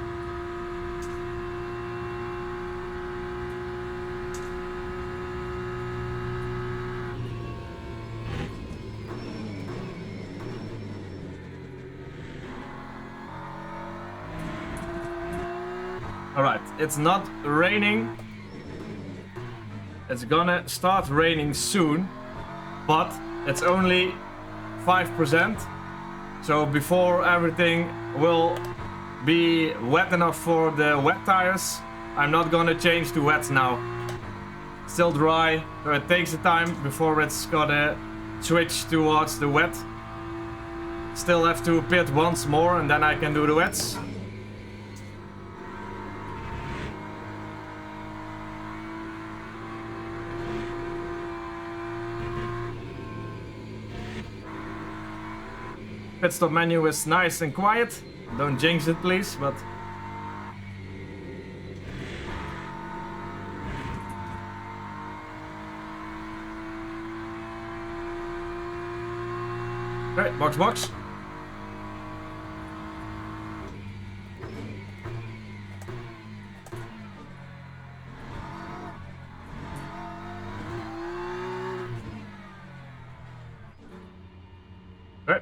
Alright, it's not raining. It's gonna start raining soon, but it's only 5%. So before everything will be wet enough for the wet tires, I'm not gonna change to wet now. Still dry, so it takes the time before it's gonna switch towards the wet. Still have to pit once more and then I can do the wets. Pit stop menu is nice and quiet. Don't jinx it, please, but... Okay, box. Okay,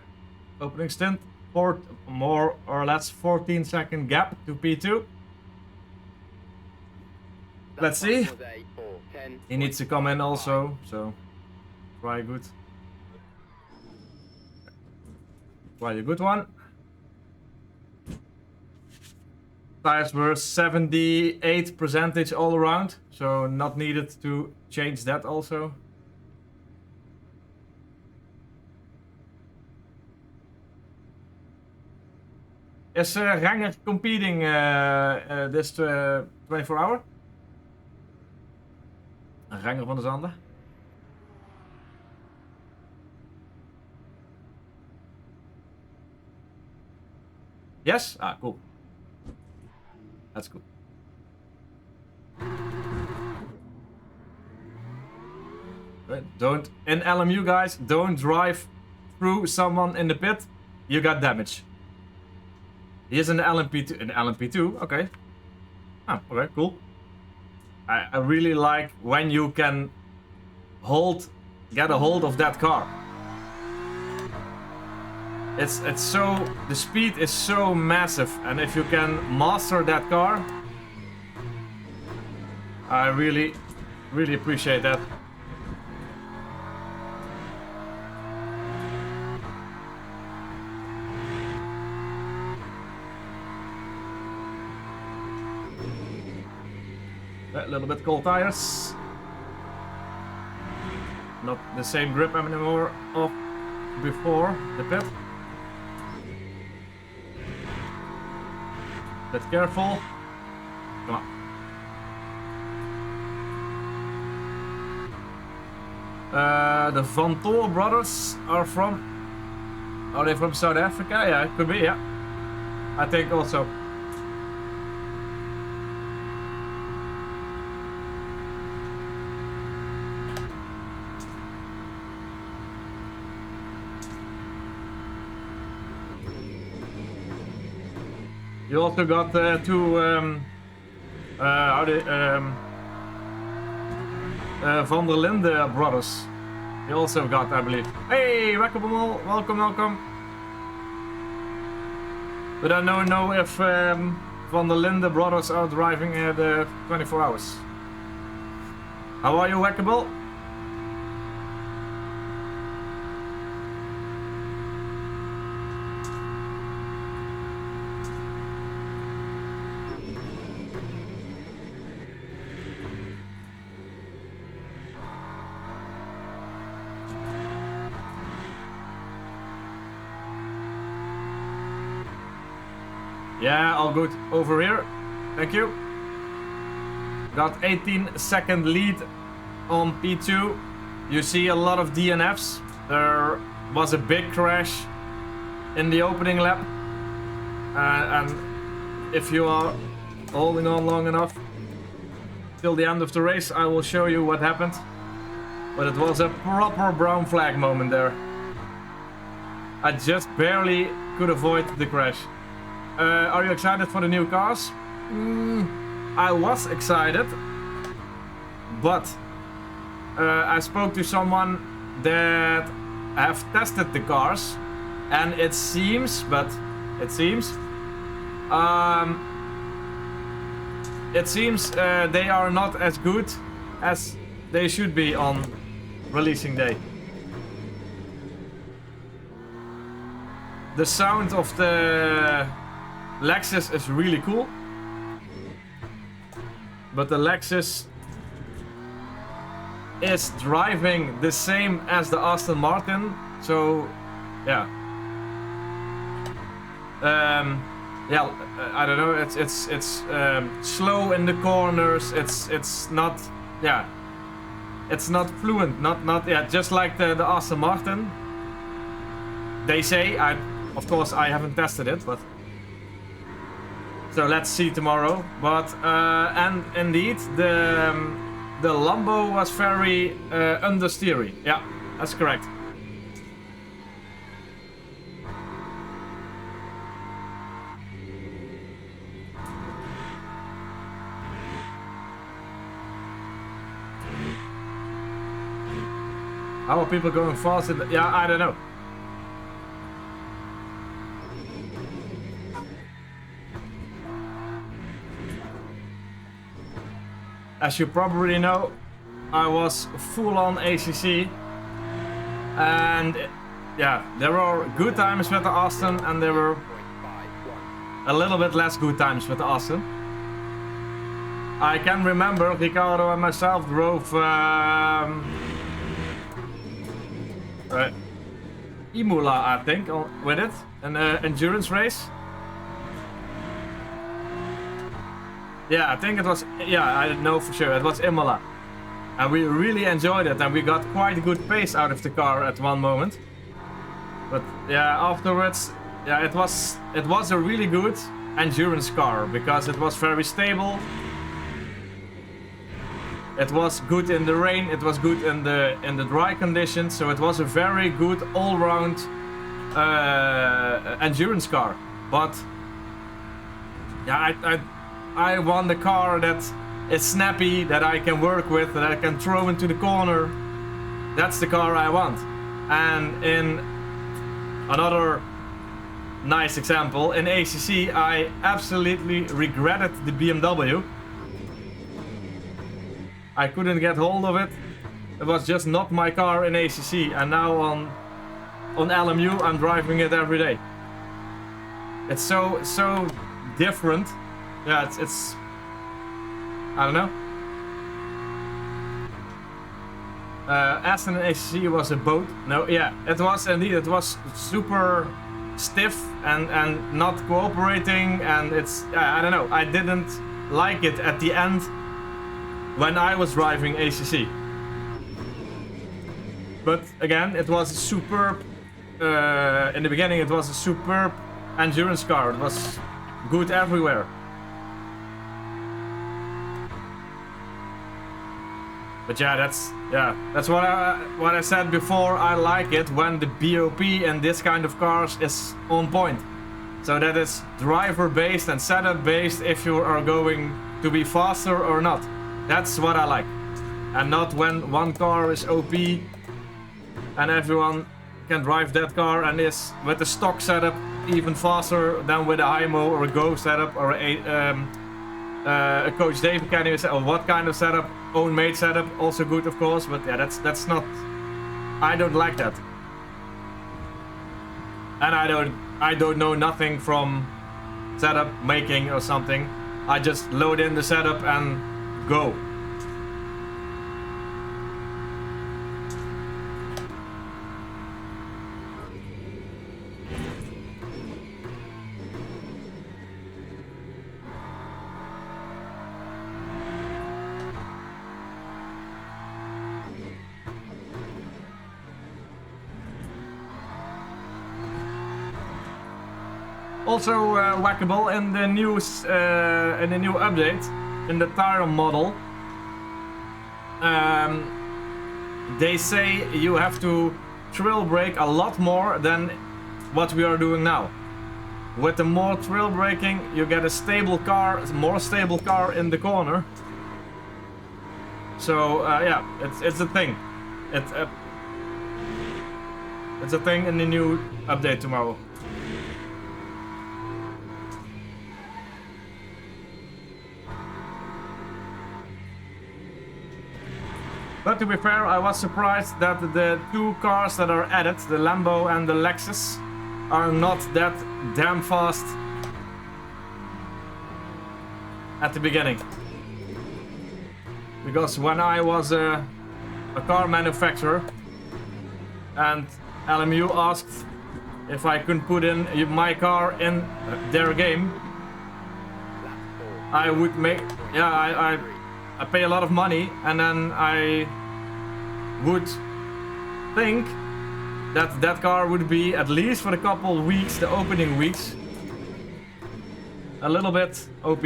opening stint. More or less 14-second gap to P2. Let's see. He needs to come in also, so try good. Quite a good one. Tires were 78% all around, so not needed to change that also. Is Renger competing this 24 hour? Renger van der Zanden. Yes? Ah, cool. That's cool. Don't, in LMU guys, don't drive through someone in the pit. You got damage. He is in the LMP2. In the LMP2, okay. Ah, okay, cool. I really like when you can get a hold of that car. It's so, the speed is so massive, and if you can master that car, I really appreciate that. A little bit cold tires. Not the same grip anymore of before the pit. Bit careful. Come on. The Van Tol brothers are they from South Africa? Yeah, it could be, yeah. I think also. You also got two Van der Linde brothers. You also got, I believe. Hey, welcome, welcome. But I don't know if Van der Linde brothers are driving the 24 hours. How are you, Wackable? Yeah, all good over here. Thank you. Got 18-second lead on P2. You see a lot of DNFs. There was a big crash in the opening lap. And if you are holding on long enough till the end of the race, I will show you what happened. But it was a proper brown flag moment there. I just barely could avoid the crash. Are you excited for the new cars? I was excited, but I spoke to someone that have tested the cars, and it seems they are not as good as they should be on releasing day. The sound of the Lexus is really cool, but the Lexus is driving the same as the Aston Martin, so yeah, Yeah, I don't know. It's slow in the corners. It's not, yeah, it's not fluent. Not yeah. Just like the Aston Martin. They say. Of course, I haven't tested it, but so let's see tomorrow. But and indeed, the Lambo was very understeery. Yeah, that's correct. How are people going fast in the... Yeah, I don't know. As you probably know, I was full on ACC. And yeah, there were good times with the Aston and there were a little bit less good times with the Aston. I can remember Ricardo and myself drove Imola, I think, with it, an endurance race. Yeah, I think it was, yeah, I don't know for sure, it was Imola. And we really enjoyed it and we got quite a good pace out of the car at one moment. But yeah, afterwards, yeah, it was a really good endurance car because it was very stable. It was good in the rain, it was good in the dry conditions, so it was a very good all-round endurance car. But yeah, I want a car that is snappy, that I can work with, that I can throw into the corner. That's the car I want. And in another nice example, in ACC, I absolutely regretted the BMW. I couldn't get hold of it. It was just not my car in ACC, and now on LMU I'm driving it every day. It's so different. Yeah, it's I don't know. Aston ACC was a boat. No, yeah, it was indeed. It was super stiff and not cooperating, and it's I don't know. I didn't like it at the end. When I was driving ACC. But again, it was a superb, in the beginning it was a superb endurance car. It was good everywhere. But yeah, that's what I said before. I like it when the BOP in this kind of cars is on point. So that is driver based and setup based if you are going to be faster or not. That's what I like. And not when one car is OP and everyone can drive that car and is with the stock setup even faster than with a HIMO or a Go setup or a Coach Dave mechanic or what kind of setup. Own made setup, also good of course, but yeah, that's not... I don't like that. And I don't know nothing from setup making or something. I just load in the setup and go. Also whackable in the news, in the new update, in the tire model. They say you have to trail brake a lot more than what we are doing now. With the more trail braking, you get a stable car, more stable car in the corner. So yeah, it's a thing. It's a thing in the new update tomorrow. But to be fair, I was surprised that the two cars that are added, the Lambo and the Lexus, are not that damn fast at the beginning. Because when I was a car manufacturer and LMU asked if I could put in my car in their game, I would make, yeah, I pay a lot of money, and then I would think that that car would be, at least for a couple weeks, the opening weeks, a little bit OP.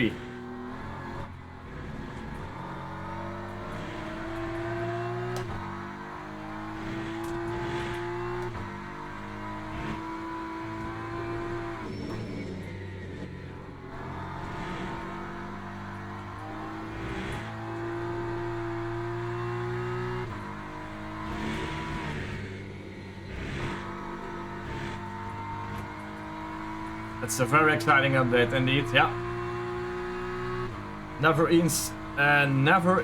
It's a very exciting update indeed, yeah. Never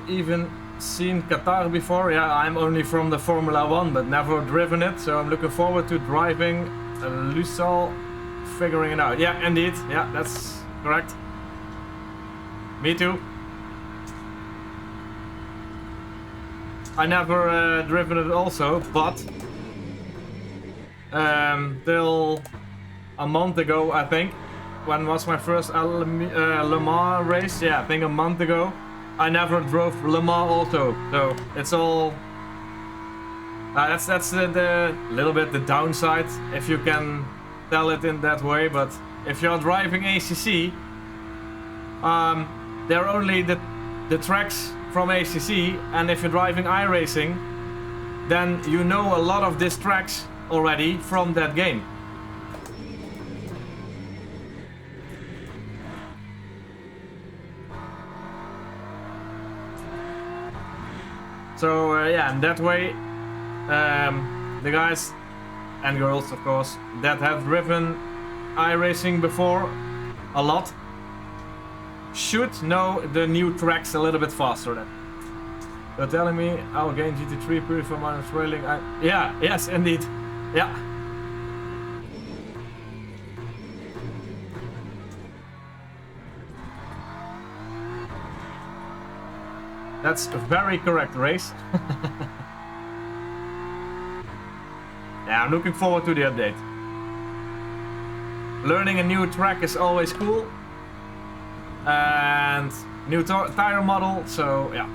even seen Qatar before. Yeah, I'm only from the Formula 1, but never driven it. So I'm looking forward to driving Lusail, figuring it out. Yeah, indeed. Yeah, that's correct. Me too. I never driven it also, but till a month ago, I think. When was my first Le Mans race? Yeah, I think a month ago. I never drove Le Mans also, so it's all. That's the little bit the downside, if you can tell it in that way. But if you're driving ACC, they're only the tracks from ACC, and if you're driving iRacing, then you know a lot of these tracks already from that game. So yeah, in that way, the guys and girls, of course, that have driven iRacing before a lot should know the new tracks a little bit faster then. You're telling me I'll gain GT3 pure for minus railing? Yeah, yes, indeed. Yeah. That's a very correct race. Yeah, I'm looking forward to the update. Learning a new track is always cool. And new tire model, so yeah.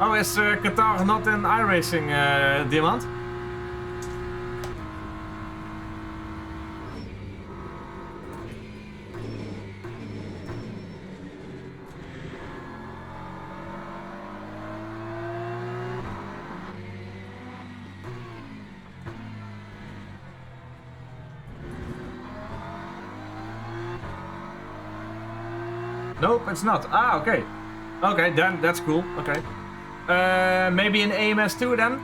Oh, is Qatar not in iRacing, Diamant? Nope, it's not. Ah, okay. Okay, then that's cool. Okay. Maybe in AMS2 then?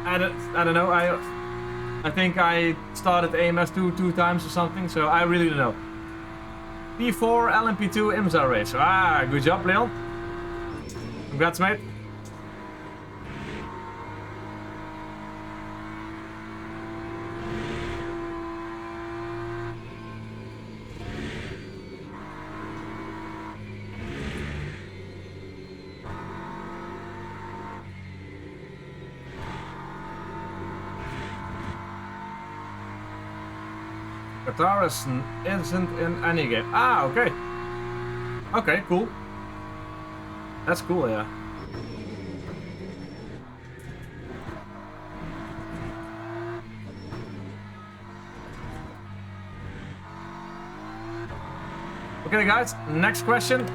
I don't know. I think I started AMS2 2 times or something, so I really don't know. P4 LMP2 IMSA race. Ah, good job, Leon. Congrats, mate. Qatar isn't in any game. Ah, okay. Okay, cool. That's cool, yeah. Okay, guys, next question.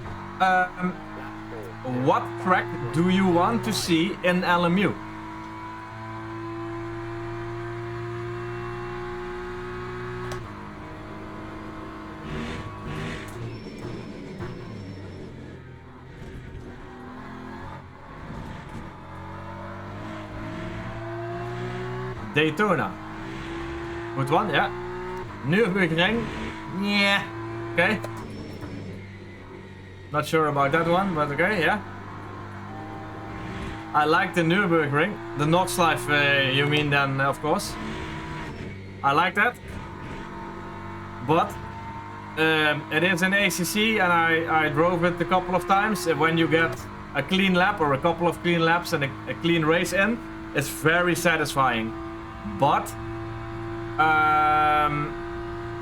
What track do you want to see in LMU? Daytona. Good one, yeah. Nürburgring. Yeah. Okay. Not sure about that one, but okay, yeah. I like the Nürburgring. The Nordschleife, you mean then, of course. I like that. But it is an ACC, and I drove it a couple of times. When you get a clean lap or a couple of clean laps and a clean race in, It's very satisfying, but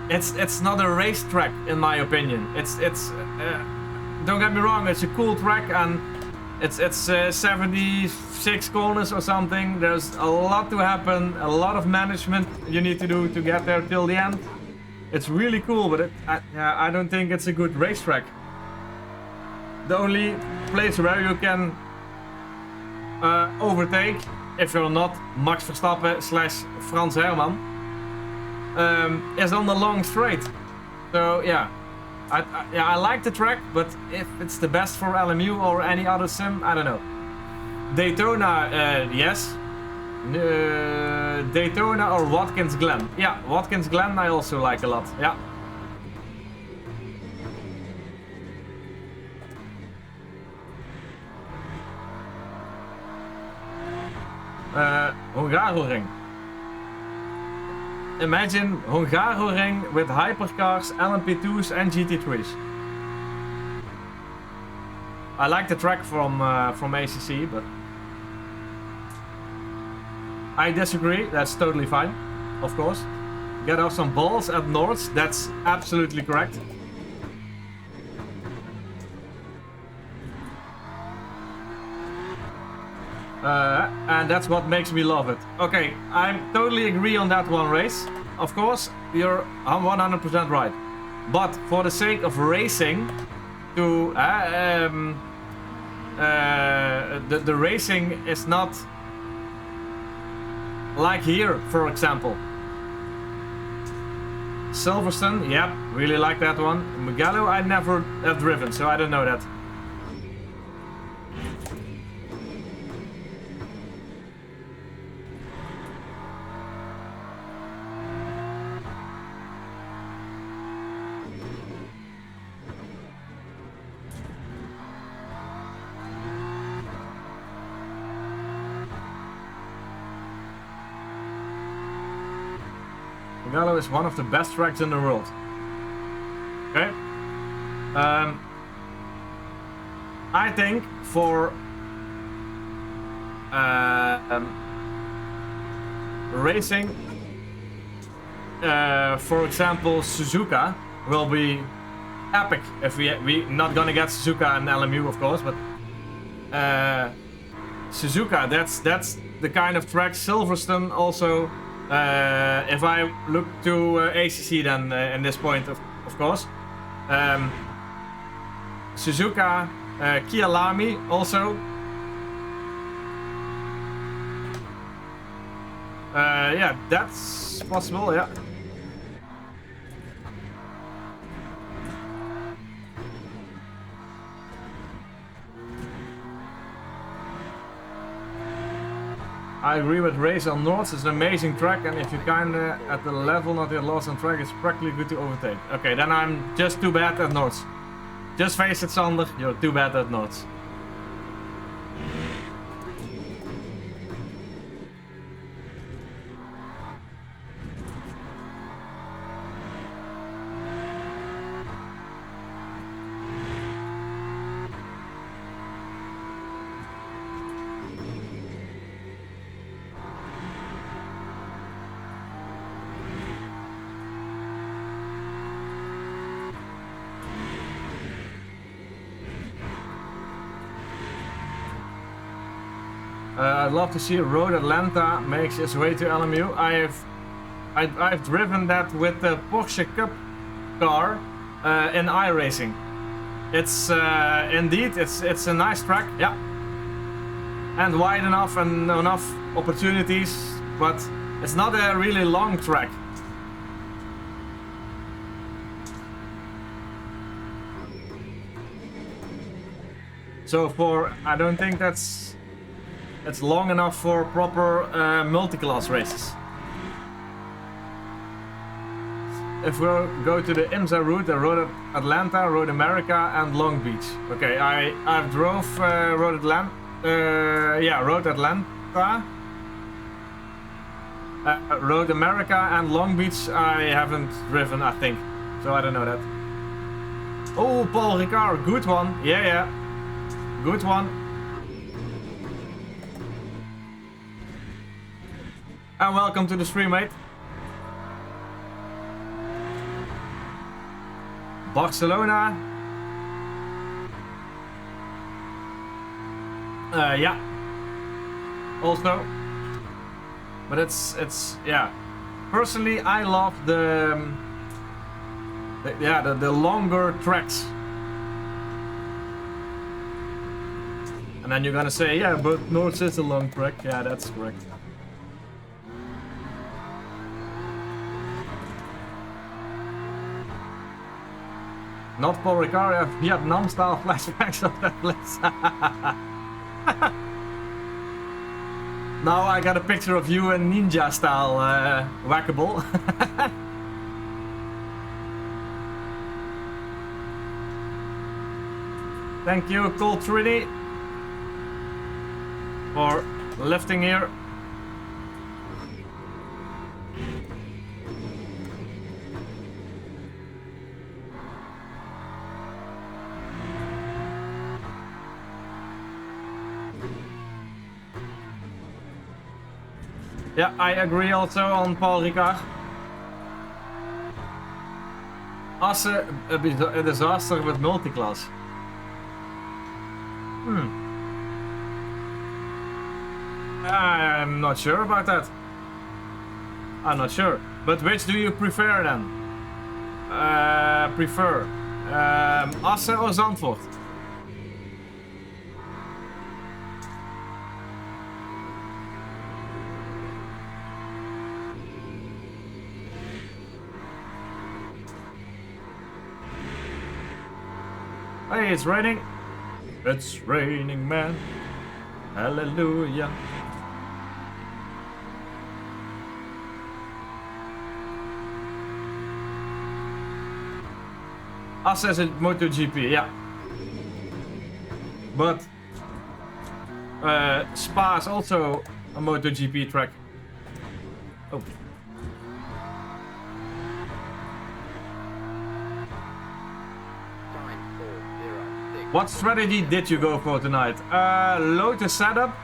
it's not a racetrack in my opinion. Don't get me wrong, it's a cool track and it's 76 corners or something. There's a lot to happen, a lot of management you need to do to get there till the end. It's really cool, but I don't think it's a good racetrack. The only place where you can overtake, if you're not Max Verstappen / Frans Herman, is on the long straight. So yeah, I like the track, but if it's the best for LMU or any other sim, I don't know. Daytona, yes. Daytona or Watkins Glen. Yeah, Watkins Glen I also like a lot. Yeah. Hungaroring. Imagine Hungaroring with hypercars, LMP2s and GT3s. I like the track from ACC, but I disagree. That's totally fine, of course. Get off some balls at Nords. That's absolutely correct. And that's what makes me love it. Okay, I totally agree on that one race. Of course, you're 100% right. But for the sake of racing, the racing is not like here, for example. Silverstone, yep, really like that one. Mugello, I never have driven, so I don't know that. Mugello is one of the best tracks in the world. Okay. I think for racing, for example, Suzuka will be epic if we not gonna get Suzuka and LMU, of course, but Suzuka, that's the kind of track. Silverstone also. If I look to ACC then in this point, of course. Suzuka, Kia Lamy also. Yeah, that's possible, yeah. I agree with Race on North. It's an amazing track, and if you're kinda at the level not yet lost on track, it's practically good to overtake. Okay, then I'm just too bad at North. Just face it, Sander. You're too bad at North. I'd love to see Road Atlanta makes its way to LMU. I've driven that with the Porsche Cup car in iRacing. It's indeed it's a nice track, yeah, and wide enough and enough opportunities, but it's not a really long track. So I don't think it's long enough for proper multiclass races. If we go to the IMSA route, the Road Atlanta, Road America, and Long Beach. Okay, I've drove Road Atlanta. Yeah, Road Atlanta, Road America, and Long Beach. I haven't driven, I think, so I don't know that. Oh, Paul Ricard, good one. Yeah, good one. And welcome to the stream, mate. Barcelona. Yeah. Also. But it's yeah. Personally, I love the longer tracks. And then you're gonna say, yeah, but North is a long track. Yeah, that's correct. Not Paul Ricard, I have Vietnam style flashbacks of that place. Now I got a picture of you in ninja style whackable. Thank you, Cold Trinity, for lifting here. Yeah, I agree also on Paul Ricard. Assen, a disaster with multiclass. I'm not sure about that. I'm not sure. But which do you prefer then? Assen or Zandvoort? Hey, it's raining. It's raining, man. Hallelujah. Assen is a MotoGP, yeah. But Spa is also a MotoGP track. Oh. What strategy did you go for tonight? Load the setup,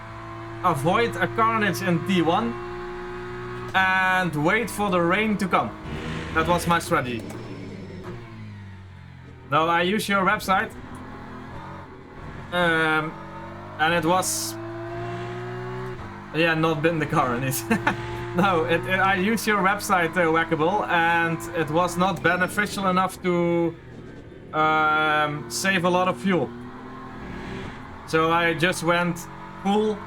avoid a carnage in T1, and wait for the rain to come. That was my strategy. Now I use your website, and it was, yeah, not been the carnage. No, I used your website, Whackable, and it was not beneficial enough to save a lot of fuel. So I just went full,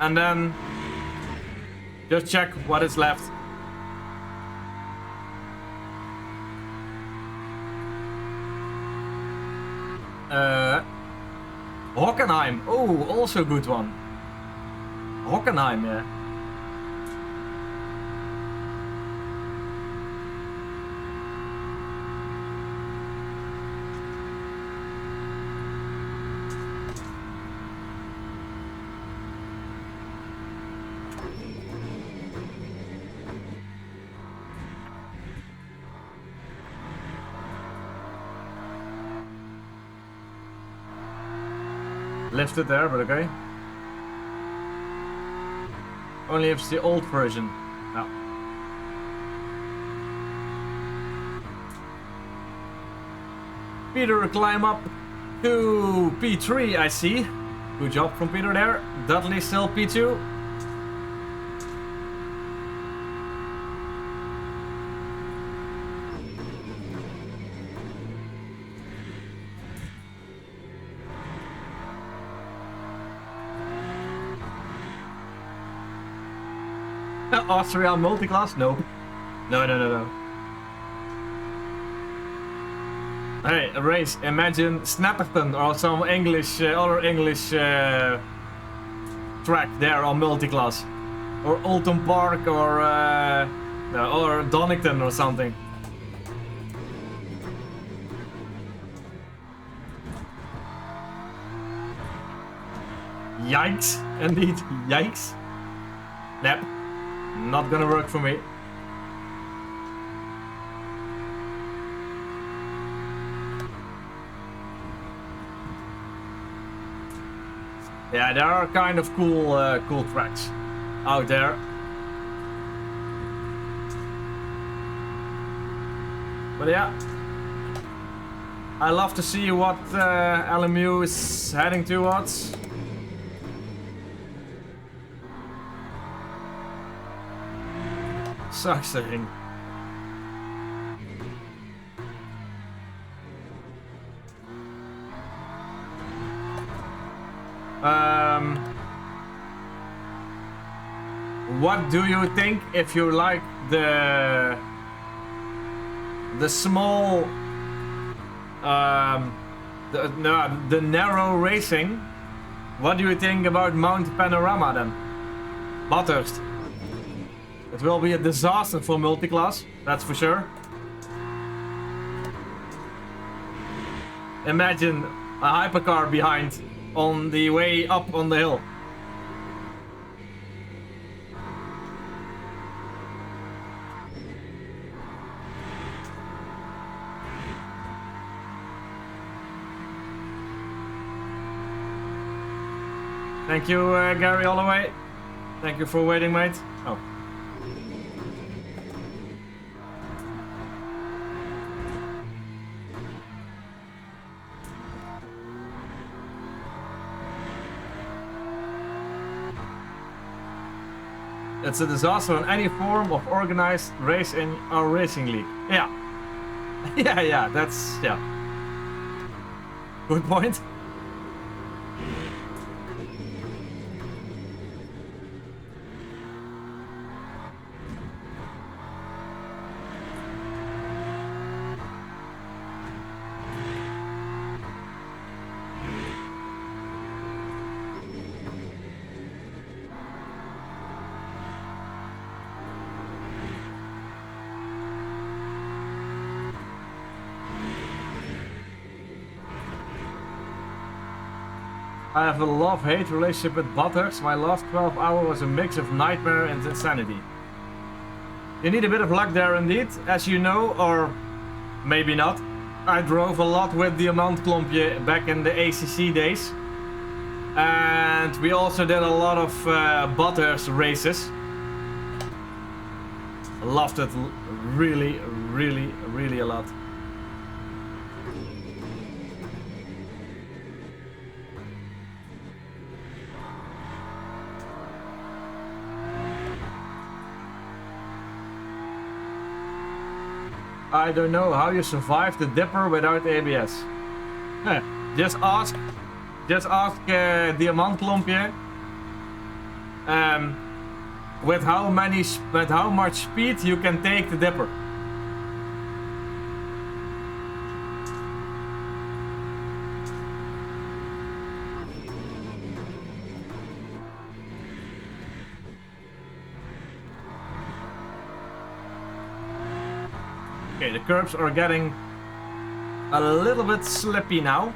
and then just check what is left. Hockenheim, oh, also good one. Hockenheim, yeah. Left it there, but okay. Only if it's the old version. No. Peter, climb up to P3, I see. Good job from Peter there. Dudley still P2. Austria multiclass? No. No. Hey, a race. Imagine Snapperton or some English, other English track there on multiclass, or Oulton Park, or Donington or something. Yikes, indeed, yikes. Nope. Not gonna work for me. Yeah, there are kind of cool tracks out there. But yeah, I love to see what LMU is heading towards. Sucks erin. What do you think if you like the small the narrow racing? What do you think about Mount Panorama then? Bathurst. It will be a disaster for Multiclass, that's for sure. Imagine a hypercar behind on the way up on the hill. Thank you, Gary Holloway. Thank you for waiting, mate. Oh. It's a disaster on any form of organized race in our racing league. Yeah. yeah, that's, yeah. Good point. I have a love-hate relationship with Bathurst. My last 12 hours was a mix of nightmare and insanity. You need a bit of luck there indeed, as you know, or maybe not. I drove a lot with the Multiclass back in the ACC days. And we also did a lot of Bathurst races. Loved it really, really, really a lot. I don't know how you survived the dipper without ABS. Just ask the Multiclass with how much speed you can take the dipper. Okay, the curbs are getting a little bit slippy now.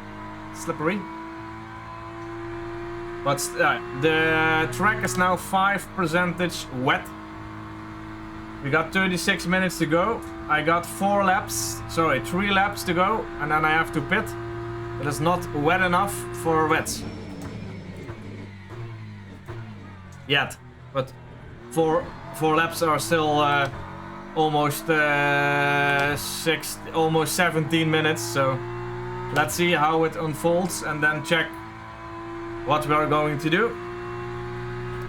Slippery. But the track is now 5% wet. We got 36 minutes to go. I got 3 laps to go, and then I have to pit. It is not wet enough for wets. Yet. But 4 laps are still almost 17 minutes, so let's see how it unfolds and then check what we are going to do.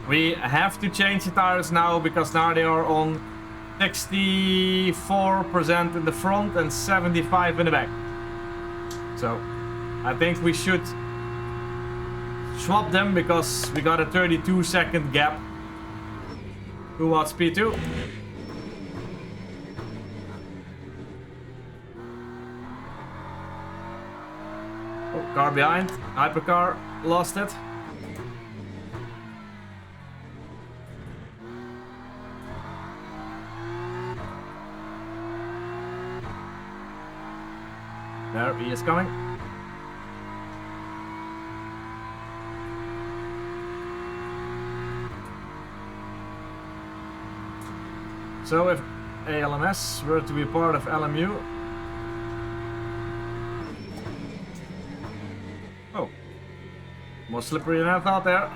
We have to change the tires now because now they are on 64% in the front and 75% in the back. So I think we should swap them because we got a 32-second gap towards P2. Oh, car behind. Hypercar lost it. There he is coming. So if ALMS were to be part of LMU, oh, more slippery than I thought there.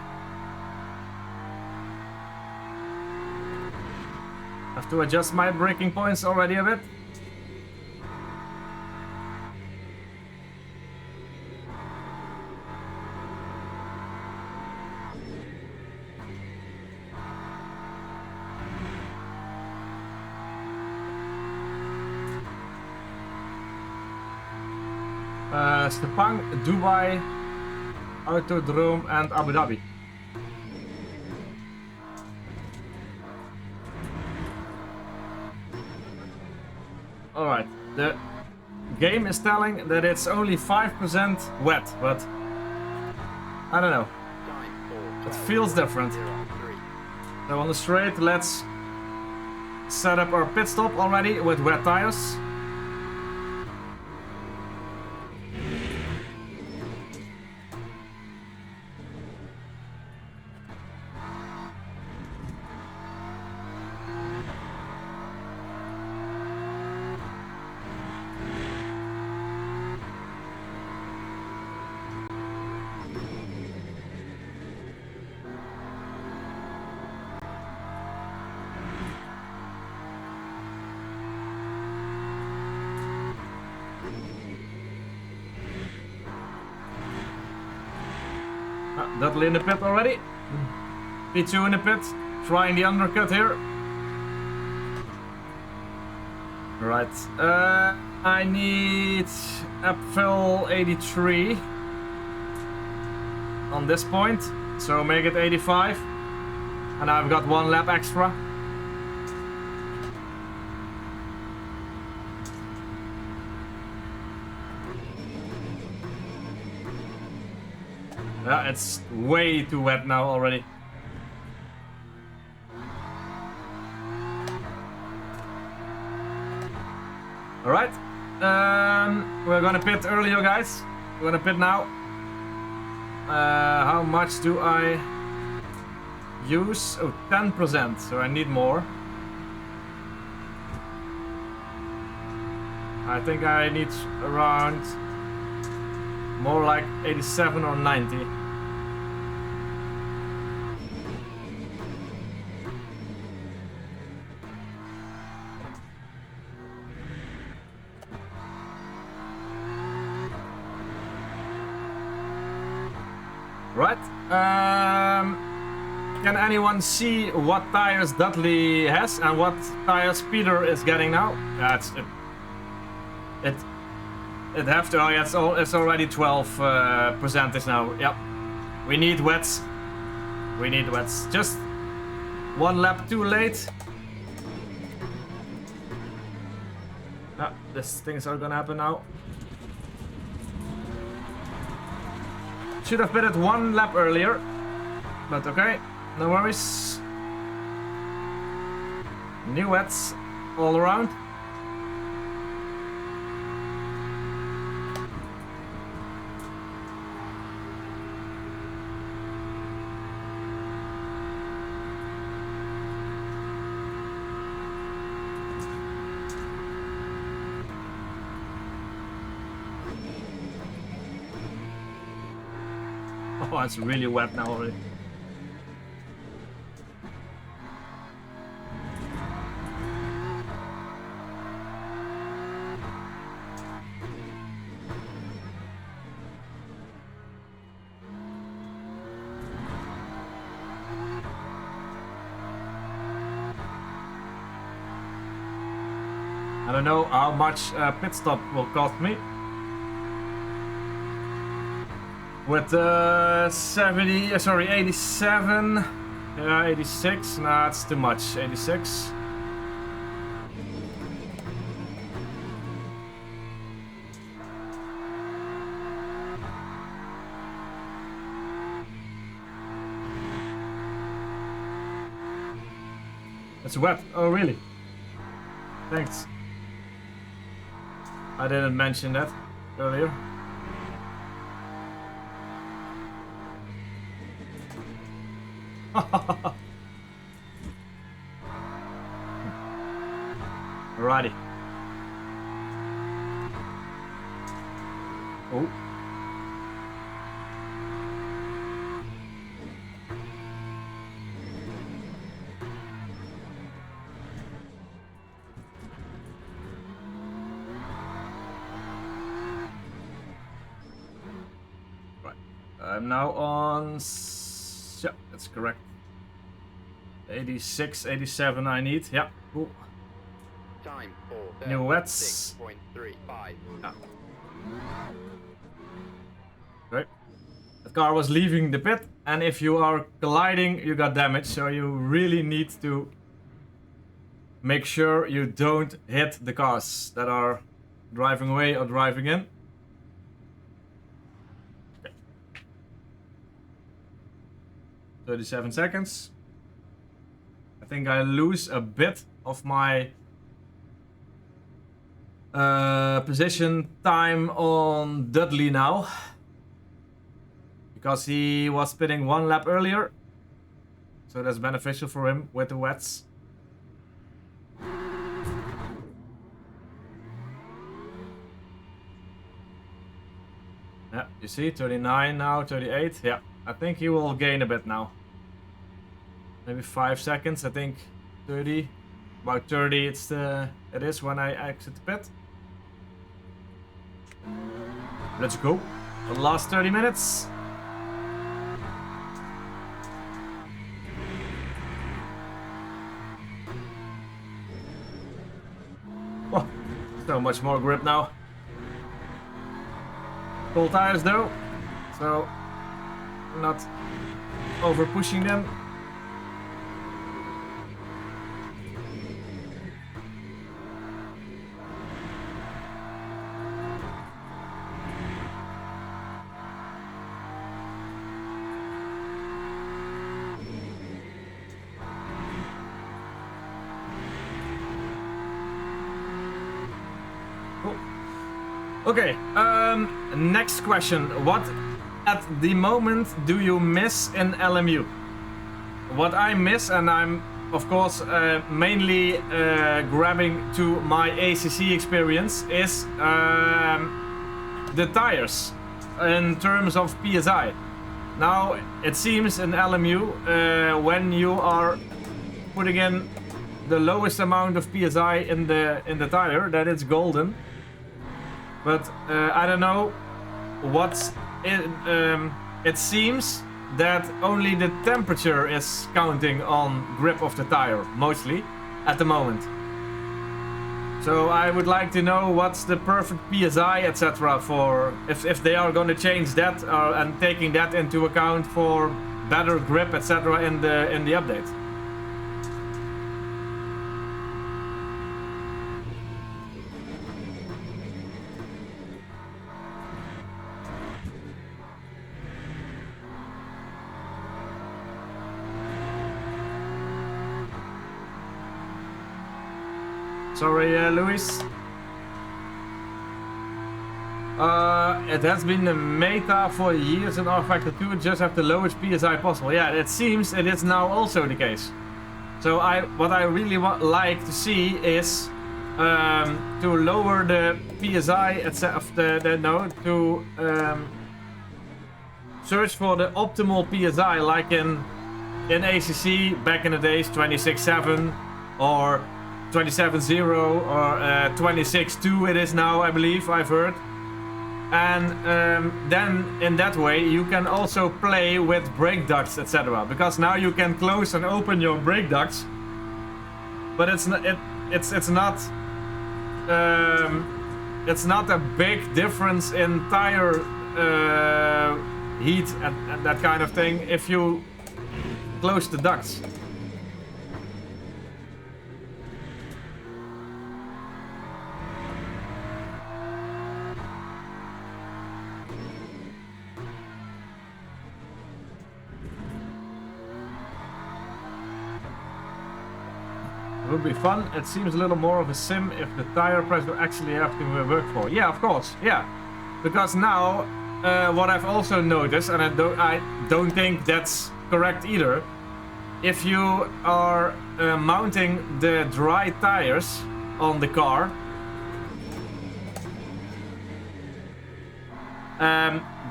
Have to adjust my braking points already a bit. Sepang, Dubai, Autodrome, and Abu Dhabi. Alright, the game is telling that it's only 5% wet, but I don't know. It feels different. So on the straight, let's set up our pit stop already with wet tires. Dudley in the pit already. P2 in the pit, trying the undercut here. Right, I need upfill 83 on this point, so make it 85. And I've got 1 lap extra. Yeah, it's way too wet now already. Alright. We're gonna pit earlier, guys. We're gonna pit now. How much do I use? Oh, 10%, so I need more. I think I need around more like 87 or 90. Right. Can anyone see what tires Dudley has and what tires Peter is getting now? Yeah, it have to. Oh, yeah, it's already 12% now. Yep. We need wets. We need wets. Just 1 lap too late. Ah, these things are gonna happen now. Should have pitted 1 lap earlier, but okay, no worries. New wets all around. Oh, it's really wet now already. I don't know how much pit stop will cost me. With 87, yeah, 86, nah, it's too much, 86. It's wet, oh really? Thanks. I didn't mention that earlier. Alrighty. Oh. Right. I'm now on. Yeah, that's correct. 86, 87 I need. Yeah, cool. Time for New wets. 6.35. Yeah. Okay. The car was leaving the pit, and if you are colliding, you got damage, so you really need to make sure you don't hit the cars that are driving away or driving in. Okay. 37 seconds. I think I lose a bit of my position time on Dudley now, because he was spinning 1 lap earlier, so that's beneficial for him with the wets. Yeah, you see, 39 now, 38. Yeah, I think he will gain a bit now. Maybe 5 seconds. I think 30, about 30. It is when I exit the pit. Let's go. The last 30 minutes. Oh, so much more grip now. Full tires though, so not over pushing them. Okay, next question. What at the moment do you miss in LMU? What I miss, and I'm of course mainly grabbing to my ACC experience, is the tires in terms of PSI. Now it seems in LMU when you are putting in the lowest amount of PSI in the tire, that it's golden. But I don't know what's it seems that only the temperature is counting on grip of the tire, mostly, at the moment. So I would like to know what's the perfect PSI, etc. for if they are going to change that and taking that into account for better grip, etc. in the update. Sorry, Luis. It has been the meta for years in R-Factor 2, just have the lowest PSI possible. Yeah, it seems it is now also the case. So what I really like to see is to lower the PSI to search for the optimal PSI, like in ACC back in the days, 26.7 or 27.0 or 26.2 it is now, I believe, I've heard. And then in that way you can also play with brake ducts, etc. Because now you can close and open your brake ducts, but it's not a big difference in tire heat and that kind of thing if you close the ducts. It would be fun. It seems a little more of a sim if the tire pressure actually have to work for. Yeah, of course. Yeah, because now what I've also noticed, and I don't think that's correct either. If you are mounting the dry tires on the car,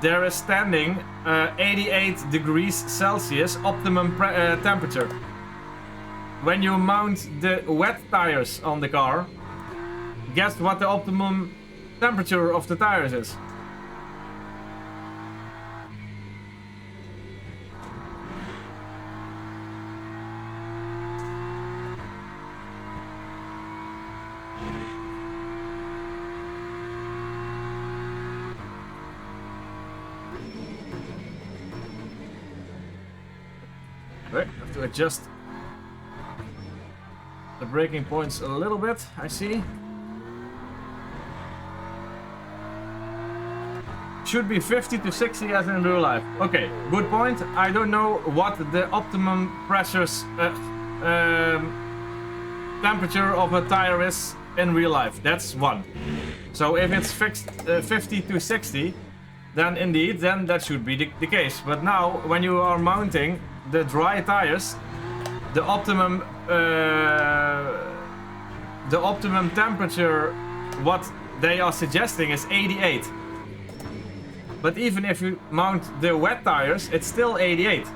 there is standing 88 degrees Celsius optimum temperature. When you mount the wet tires on the car, guess what the optimum temperature of the tires is? to adjust the braking points a little bit, I see. Should be 50 to 60 as in real life. Okay, good point. I don't know what the optimum pressures temperature of a tire is in real life. That's one. So if it's fixed 50 to 60, then indeed, then that should be the case. But now, when you are mounting the dry tires, the optimum temperature, what they are suggesting is 88. But even if you mount the wet tires, it's still 88.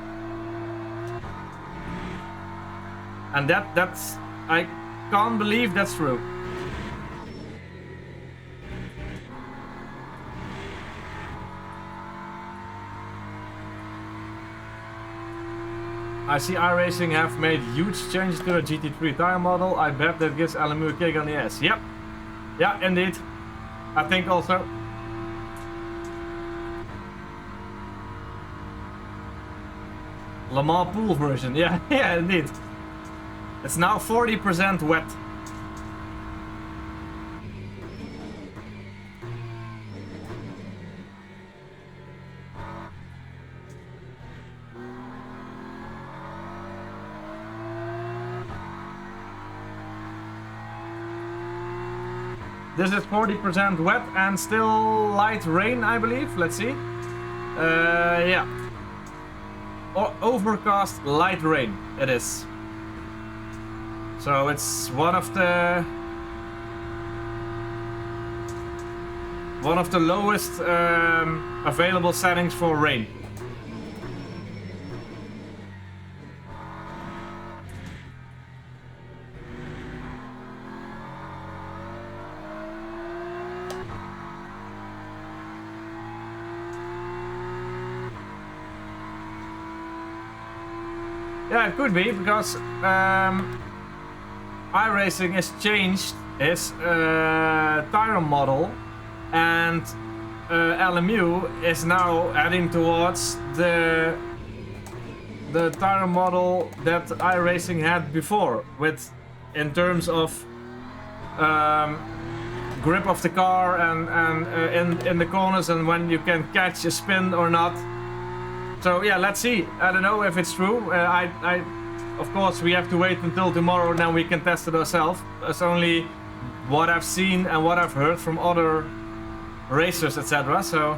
And that's I can't believe that's true. I see iRacing have made huge changes to the GT3 tire model. I bet that gives LMU a kick on the ass. Yep. Yeah, indeed. I think also. Le Mans pool version. Yeah, yeah, indeed. It's now 40% wet. This is 40% wet and still light rain, I believe. Let's see. Yeah. Overcast light rain it is. So it's one of the lowest available settings for rain. Yeah, it could be, because iRacing has changed its tire model, and LMU is now heading towards the tire model that iRacing had before, with in terms of grip of the car and in the corners, and when you can catch a spin or not. So yeah, let's see. I don't know if it's true. Of course, we have to wait until tomorrow, and then we can test it ourselves. It's only what I've seen and what I've heard from other racers, etc. So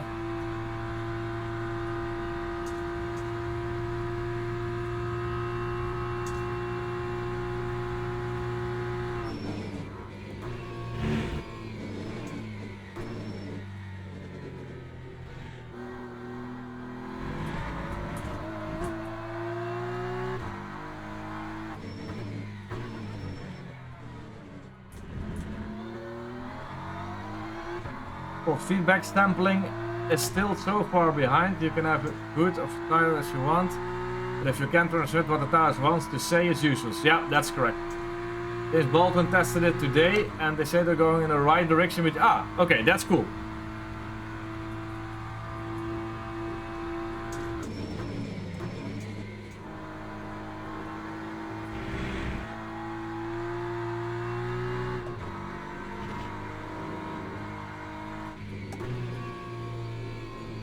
feedback sampling is still so far behind. You can have a good of tire as you want, but if you can't transmit what the tire wants to say, it's useless. Yeah, that's correct. This Bolton tested it today, and they say they're going in the right direction with... Ah, okay, that's cool.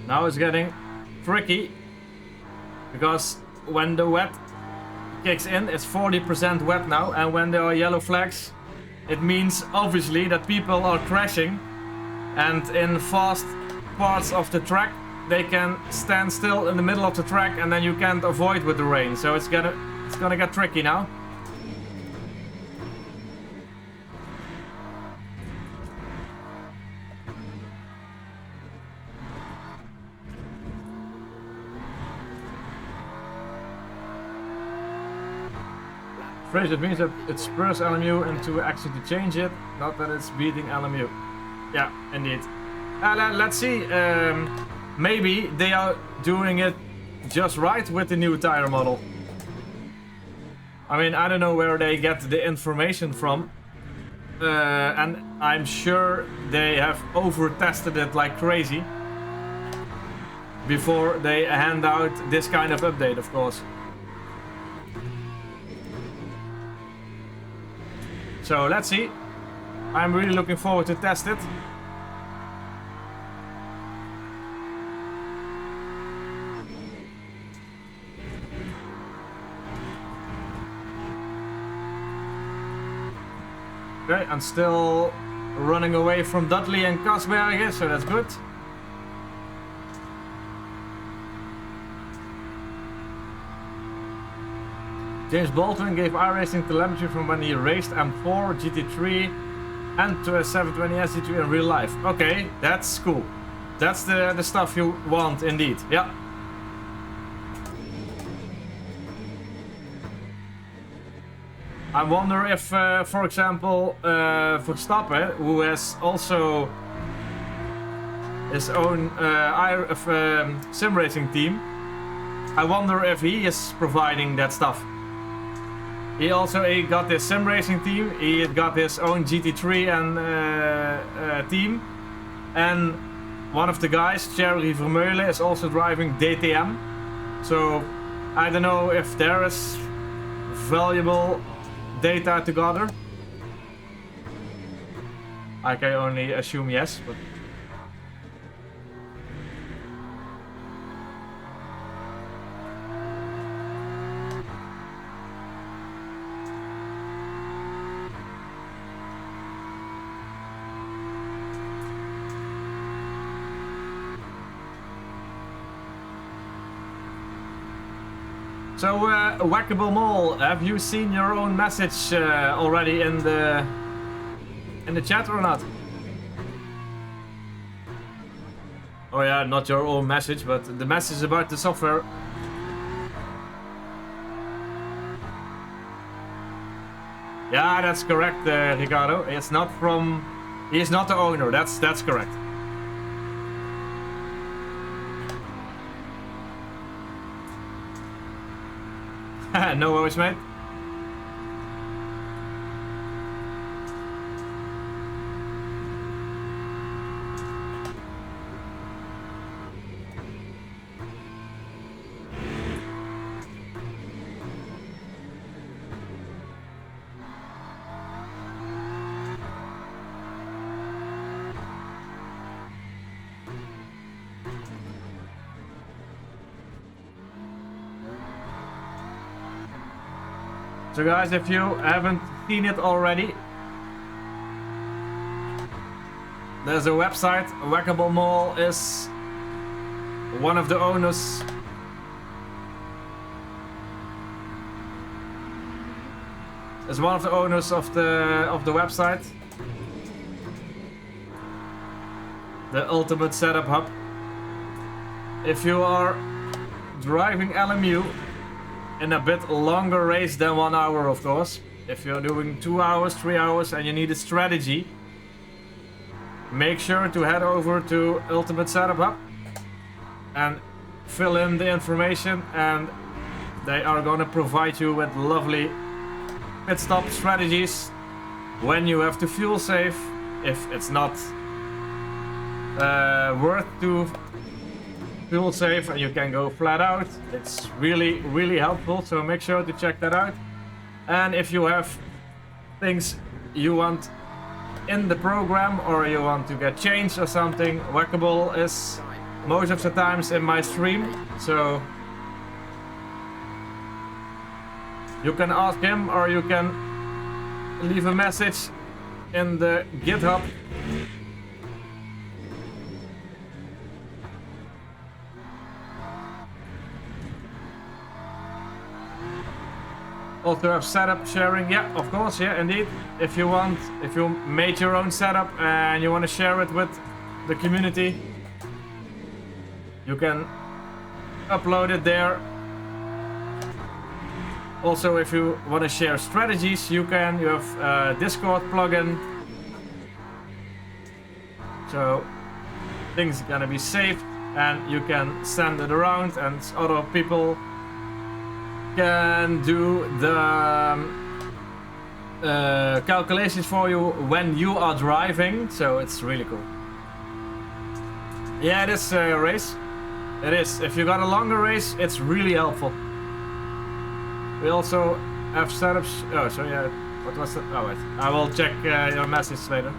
Now it's getting tricky, because when the wet kicks in, it's 40% wet now, and when there are yellow flags, it means obviously that people are crashing, and in fast parts of the track they can stand still in the middle of the track, and then you can't avoid with the rain. So it's gonna get tricky now. It means that it spurs LMU into action to change it, not that it's beating LMU. Yeah, indeed. Let's see. Maybe they are doing it just right with the new tire model. I mean, I don't know where they get the information from. And I'm sure they have over-tested it like crazy before they hand out this kind of update, of course. So let's see. I'm really looking forward to test it. Okay, I'm still running away from Dudley and Kasberger, so that's good. James Baldwin gave iRacing telemetry from when he raced M4, GT3 and to a 720 SC3 in real life. Okay, that's cool. That's the stuff you want indeed. Yeah. I wonder if, for example, Verstappen, who has also his own sim racing team, I wonder if he is providing that stuff. He got his sim racing team, he got his own GT3 and team, and one of the guys, Thierry Vermeulen, is also driving DTM. So I don't know if there is valuable data to gather. I can only assume yes, but so, Whackable Mole, have you seen your own message already in the chat or not? Oh yeah, not your own message, but the message about the software. Yeah, that's correct, Ricardo. It's not from... He is not the owner, that's correct. No worries, mate. So guys, if you haven't seen it already, there's a website. Whackable Mole is one of the owners. Is one of the owners of the website. The Ultimate Setup Hub. If you are driving LMU in a bit longer race than 1 hour, of course. If you're doing 2 hours, 3 hours and you need a strategy, make sure to head over to Ultimate Setup Hub and fill in the information, and they are going to provide you with lovely pit stop strategies when you have to fuel save, if it's not worth to fuel save and you can go flat out. It's really helpful, so make sure to check that out. And if you have things you want in the program or you want to get changed or something, Whackable is most of the times in my stream, so you can ask him or you can leave a message in the GitHub. Also have setup sharing, yeah, of course, yeah, indeed. If you made your own setup and you want to share it with the community, you can upload it there. Also, if you want to share strategies, you can. You have a Discord plugin, so things are gonna be saved and you can send it around and other people can do the calculations for you when you are driving, so it's really cool. Yeah, it is a race. It is. If you got a longer race, it's really helpful. We also have setups. Oh, so yeah, What was it? Oh, wait. I will check your message later.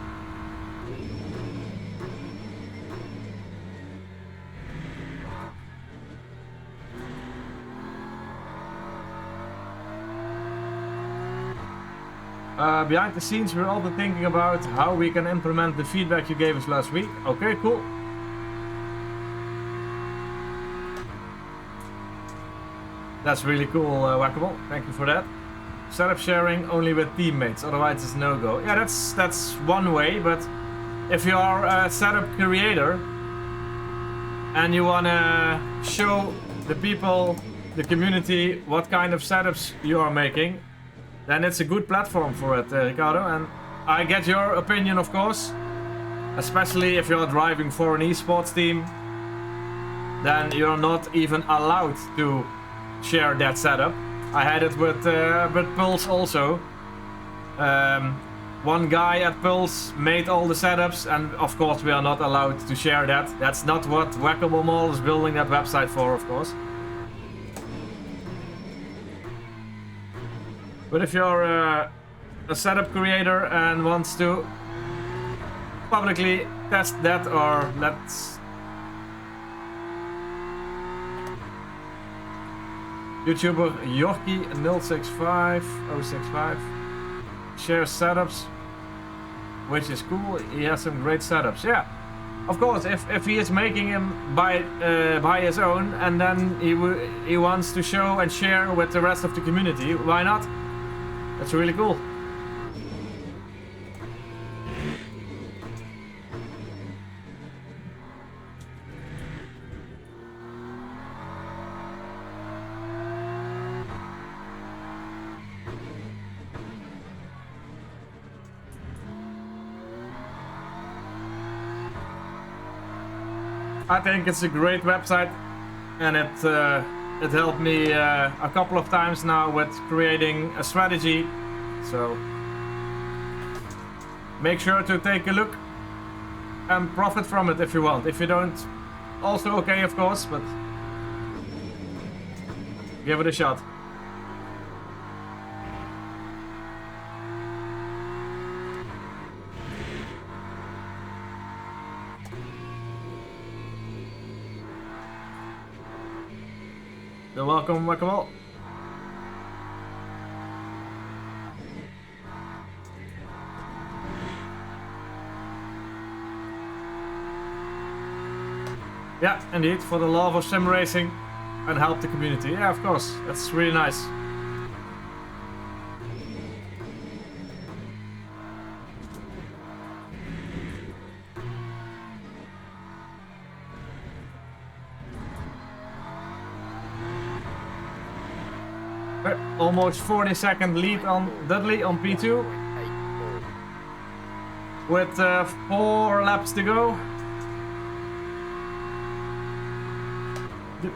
Behind the scenes, we're also thinking about how we can implement the feedback you gave us last week. Okay, cool. That's really cool, Whackable. Thank you for that. Setup sharing only with teammates, otherwise it's no-go. Yeah, that's one way, but if you are a setup creator and you wanna show the people, the community, what kind of setups you are making, then it's a good platform for it, Ricardo. And I get your opinion, of course. Especially if you're driving for an esports team, then you're not even allowed to share that setup. I had it with Pulse also. One guy at Pulse made all the setups, and of course we are not allowed to share that. That's not what Whackable Mall is building that website for, of course. But if you're a setup creator and wants to publicly test that, or let's... YouTuber Yorkie065065 shares setups, which is cool. He has some great setups. Yeah, of course, if he is making him by his own, and then he wants to show and share with the rest of the community, why not? That's really cool. I think it's a great website, and it helped me a couple of times now with creating a strategy. So make sure to take a look and profit from it if you want. If you don't, also okay, of course, but give it a shot. You're welcome, Whackable. Yeah, indeed, for the love of sim racing and help the community. Yeah, of course, that's really nice. Almost 40-second lead on Dudley on P2 with 4 laps to go.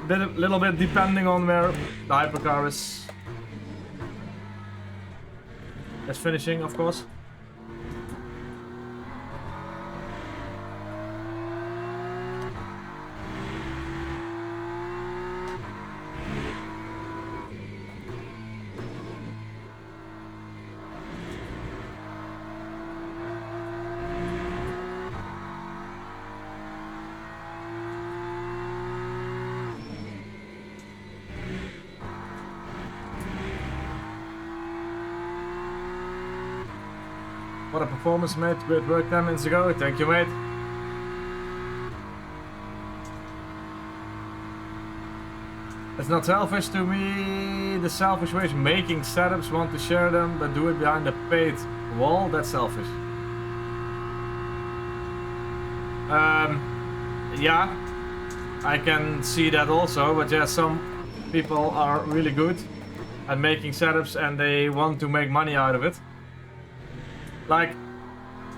Little bit depending on where the hypercar is finishing, of course. What a performance, mate. Great work 10 minutes ago. Thank you, mate. It's not selfish to me. The selfish way is making setups, want to share them, but do it behind a paid wall. That's selfish. Yeah, I can see that also, but yeah, some people are really good at making setups and they want to make money out of it. Like,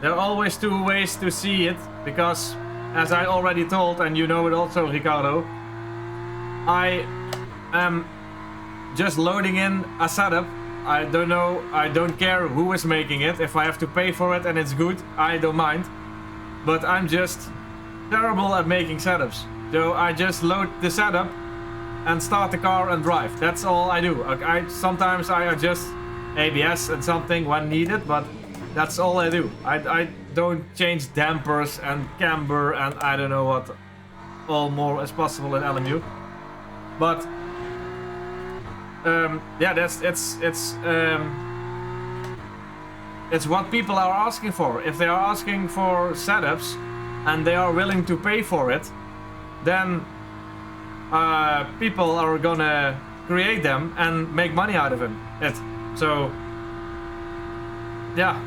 there are always two ways to see it, because as I already told, and you know it also, Ricardo, I am just loading in a setup. I don't know, I don't care who is making it. If I have to pay for it and it's good, I don't mind. But I'm just terrible at making setups. So I just load the setup and start the car and drive. That's all I do. Sometimes I just ABS and something when needed, but that's all I do. I don't change dampers and camber and I don't know what all more is possible in LMU. But yeah, it's what people are asking for. If they are asking for setups and they are willing to pay for it, then people are gonna create them and make money out of it. So yeah.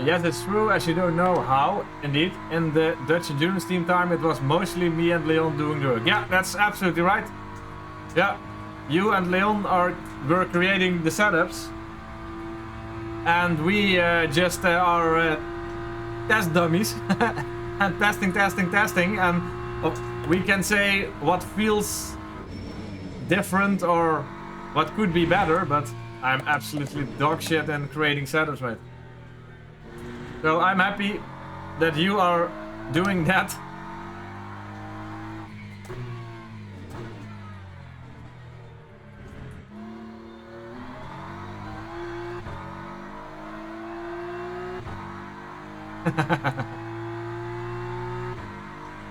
Yes, it's true, as you don't know how, indeed. In the Dutch Endurance team time, it was mostly me and Leon doing the work. Yeah, that's absolutely right. Yeah, you and Leon were creating the setups. And we just are test dummies. And testing. And we can say what feels different or what could be better, but I'm absolutely dog shit in creating setups, mate. So I'm happy that you are doing that.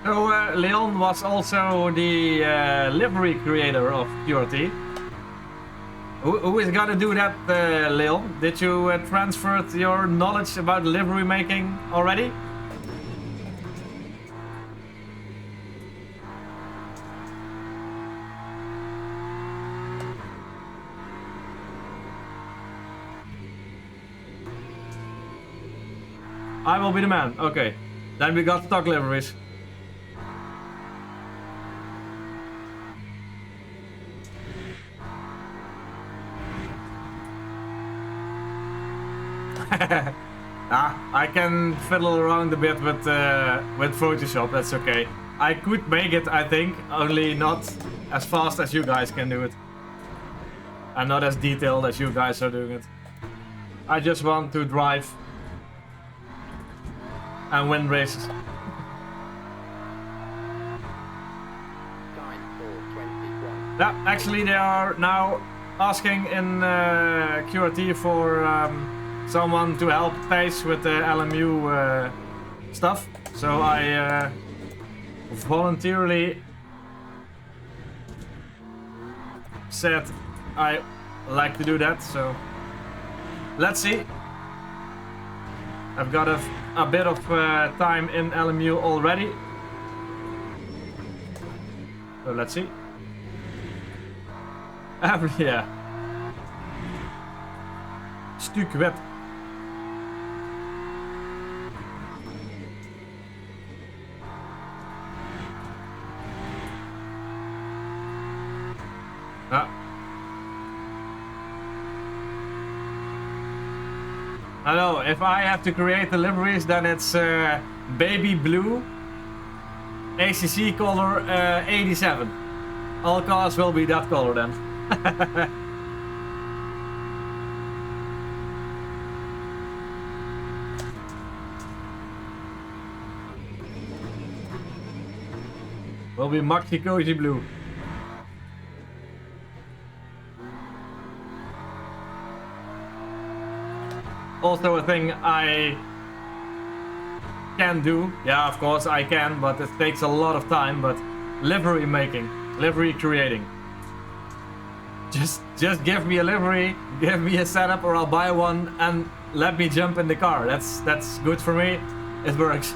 So Leon was also the livery creator of QRT. Who is gonna do that, Leon? Did you transfer your knowledge about livery making already? I will be the man. Okay. Then we got stock liveries. I can fiddle around a bit with Photoshop, that's okay. I could make it, I think, only not as fast as you guys can do it. And not as detailed as you guys are doing it. I just want to drive and win races. Time for 21. Yeah, actually they are now asking in QRT for someone to help Thijs with the LMU stuff. So I voluntarily said I like to do that, so let's see. I've got a bit of time in LMU already. So let's see. Yeah. Stuk wet. I know, if I have to create the liveries, then it's baby blue, ACC color 87. All cars will be that color then. Will be Maxi Cozy blue. Also a thing I can do. Yeah, of course I can, but it takes a lot of time. But livery making, livery creating. Just give me a livery, give me a setup, or I'll buy one and let me jump in the car. That's good for me. It works.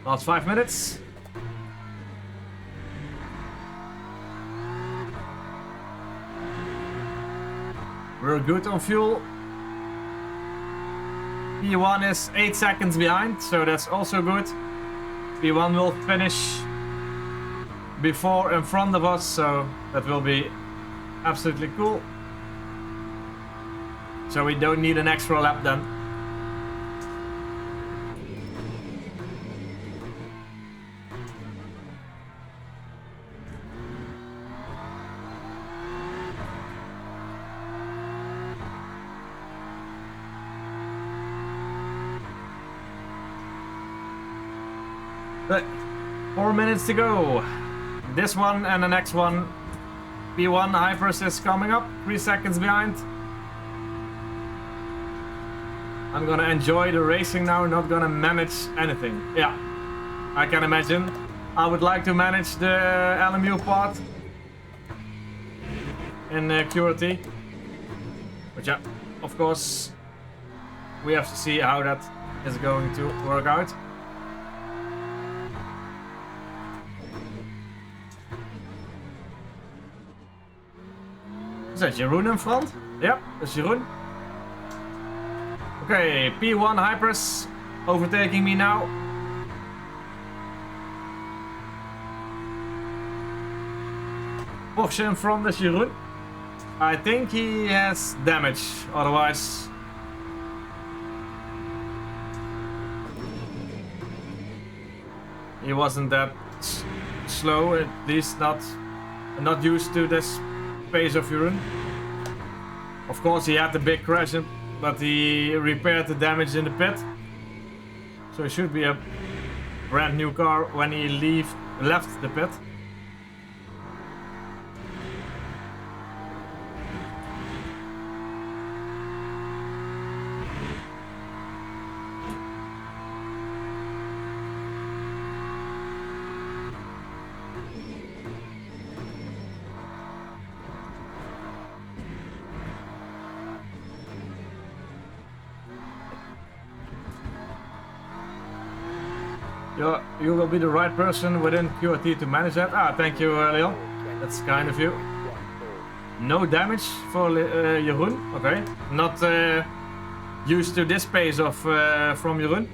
Last 5 minutes. We're good on fuel. P1 is 8 seconds behind, so that's also good. P1 will finish before in front of us, so that will be absolutely cool. So we don't need an extra lap then. But 4 minutes to go. This one and the next one. P1 Hypers is coming up, 3 seconds behind. I'm gonna enjoy the racing now, not gonna manage anything. Yeah, I can imagine. I would like to manage the LMU part in QRT. But yeah, of course, we have to see how that is going to work out. Is that Jeroen in front? Yep, that's Jeroen. Okay, P1 Hypers overtaking me now. Porsche in front is Jeroen. I think he has damage, otherwise... He wasn't that slow, at least not used to this pace of Jeroen. Of course he had the big crash, but he repaired the damage in the pit. So it should be a brand new car when he left the pit. You will be the right person within QRT to manage that. Ah, thank you, Leon. That's kind of you. No damage for Jeroen. Okay. Not used to this pace of from Jeroen.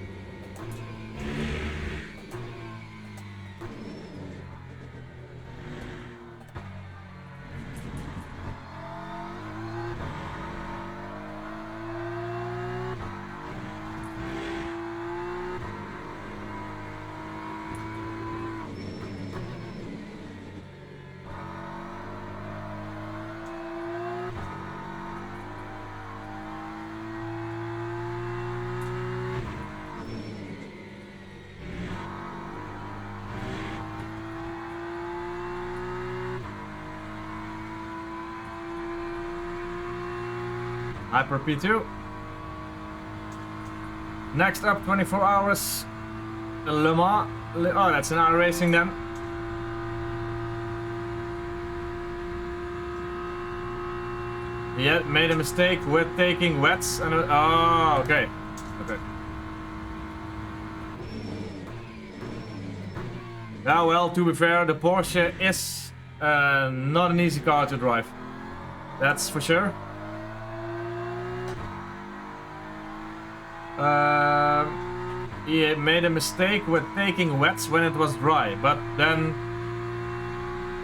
Hyper P2. Next up, 24 hours. Le Mans. Oh, that's an iRacing then. He had made a mistake with taking wets and oh, okay. Okay. Yeah, well, to be fair, the Porsche is not an easy car to drive. That's for sure. He made a mistake with taking wets when it was dry, but then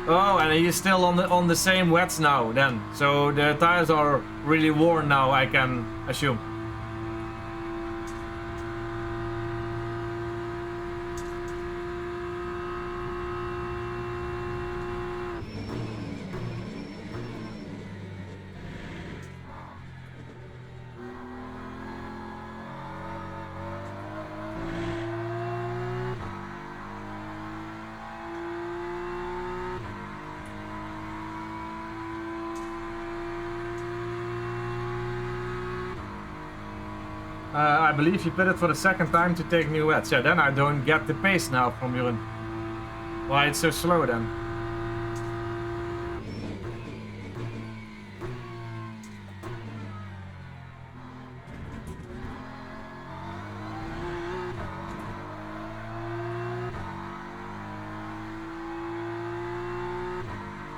oh, and he's still on the same wets now then, so the tires are really worn now, I can assume. I believe he pitted for the second time to take new wets. Yeah, then I don't get the pace now from Jeroen. Why it's so slow then?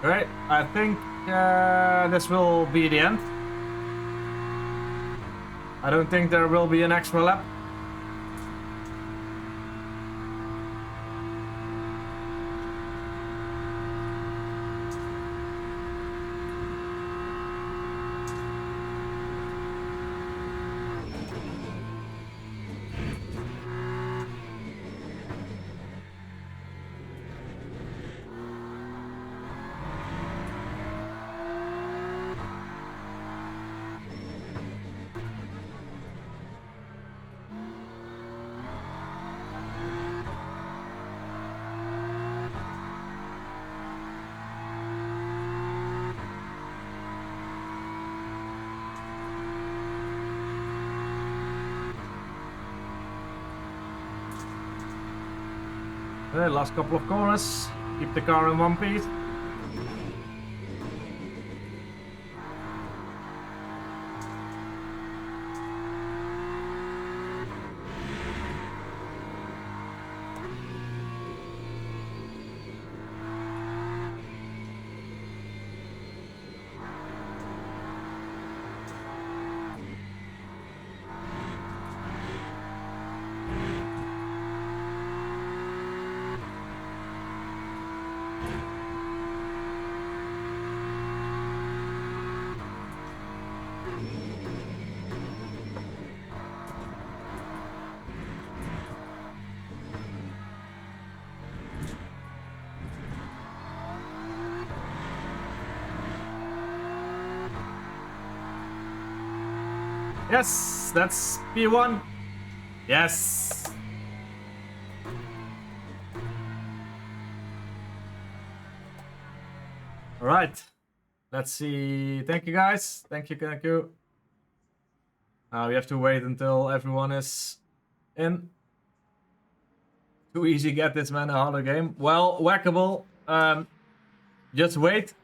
Alright, I think this will be the end. I don't think there will be an extra lap. Okay, last couple of corners. Keep the car in one piece. Yes, that's P1. Yes. All right. Let's see. Thank you, guys. Thank you, thank you. We have to wait until everyone is in. Too easy get this man a harder game. Well, whackable. Just wait.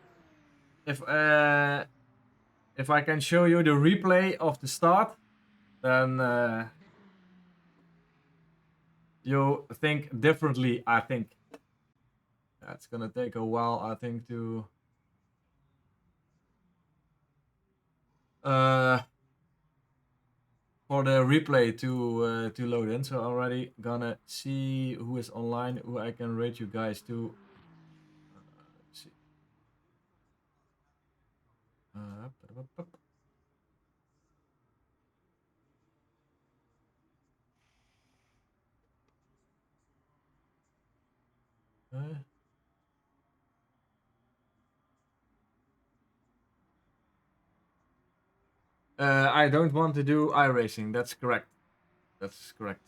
If I can show you the replay of the start, then you think differently, I think. That's gonna take a while, I think, to for the replay to load in. So already gonna see who is online, who I can rate you guys to. Let's see. I don't want to do iRacing. That's correct. That's correct.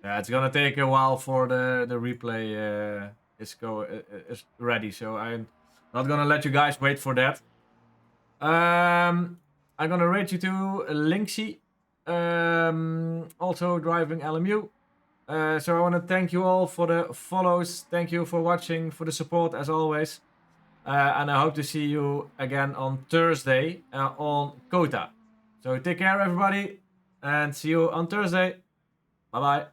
Yeah, it's gonna take a while for the replay is ready. So I'm not gonna let you guys wait for that. I'm gonna rate you to Linksy, also driving LMU. So I want to thank you all for the follows. Thank you for watching, for the support as always. And I hope to see you again on Thursday on Kota. So take care, everybody, and see you on Thursday. Bye bye.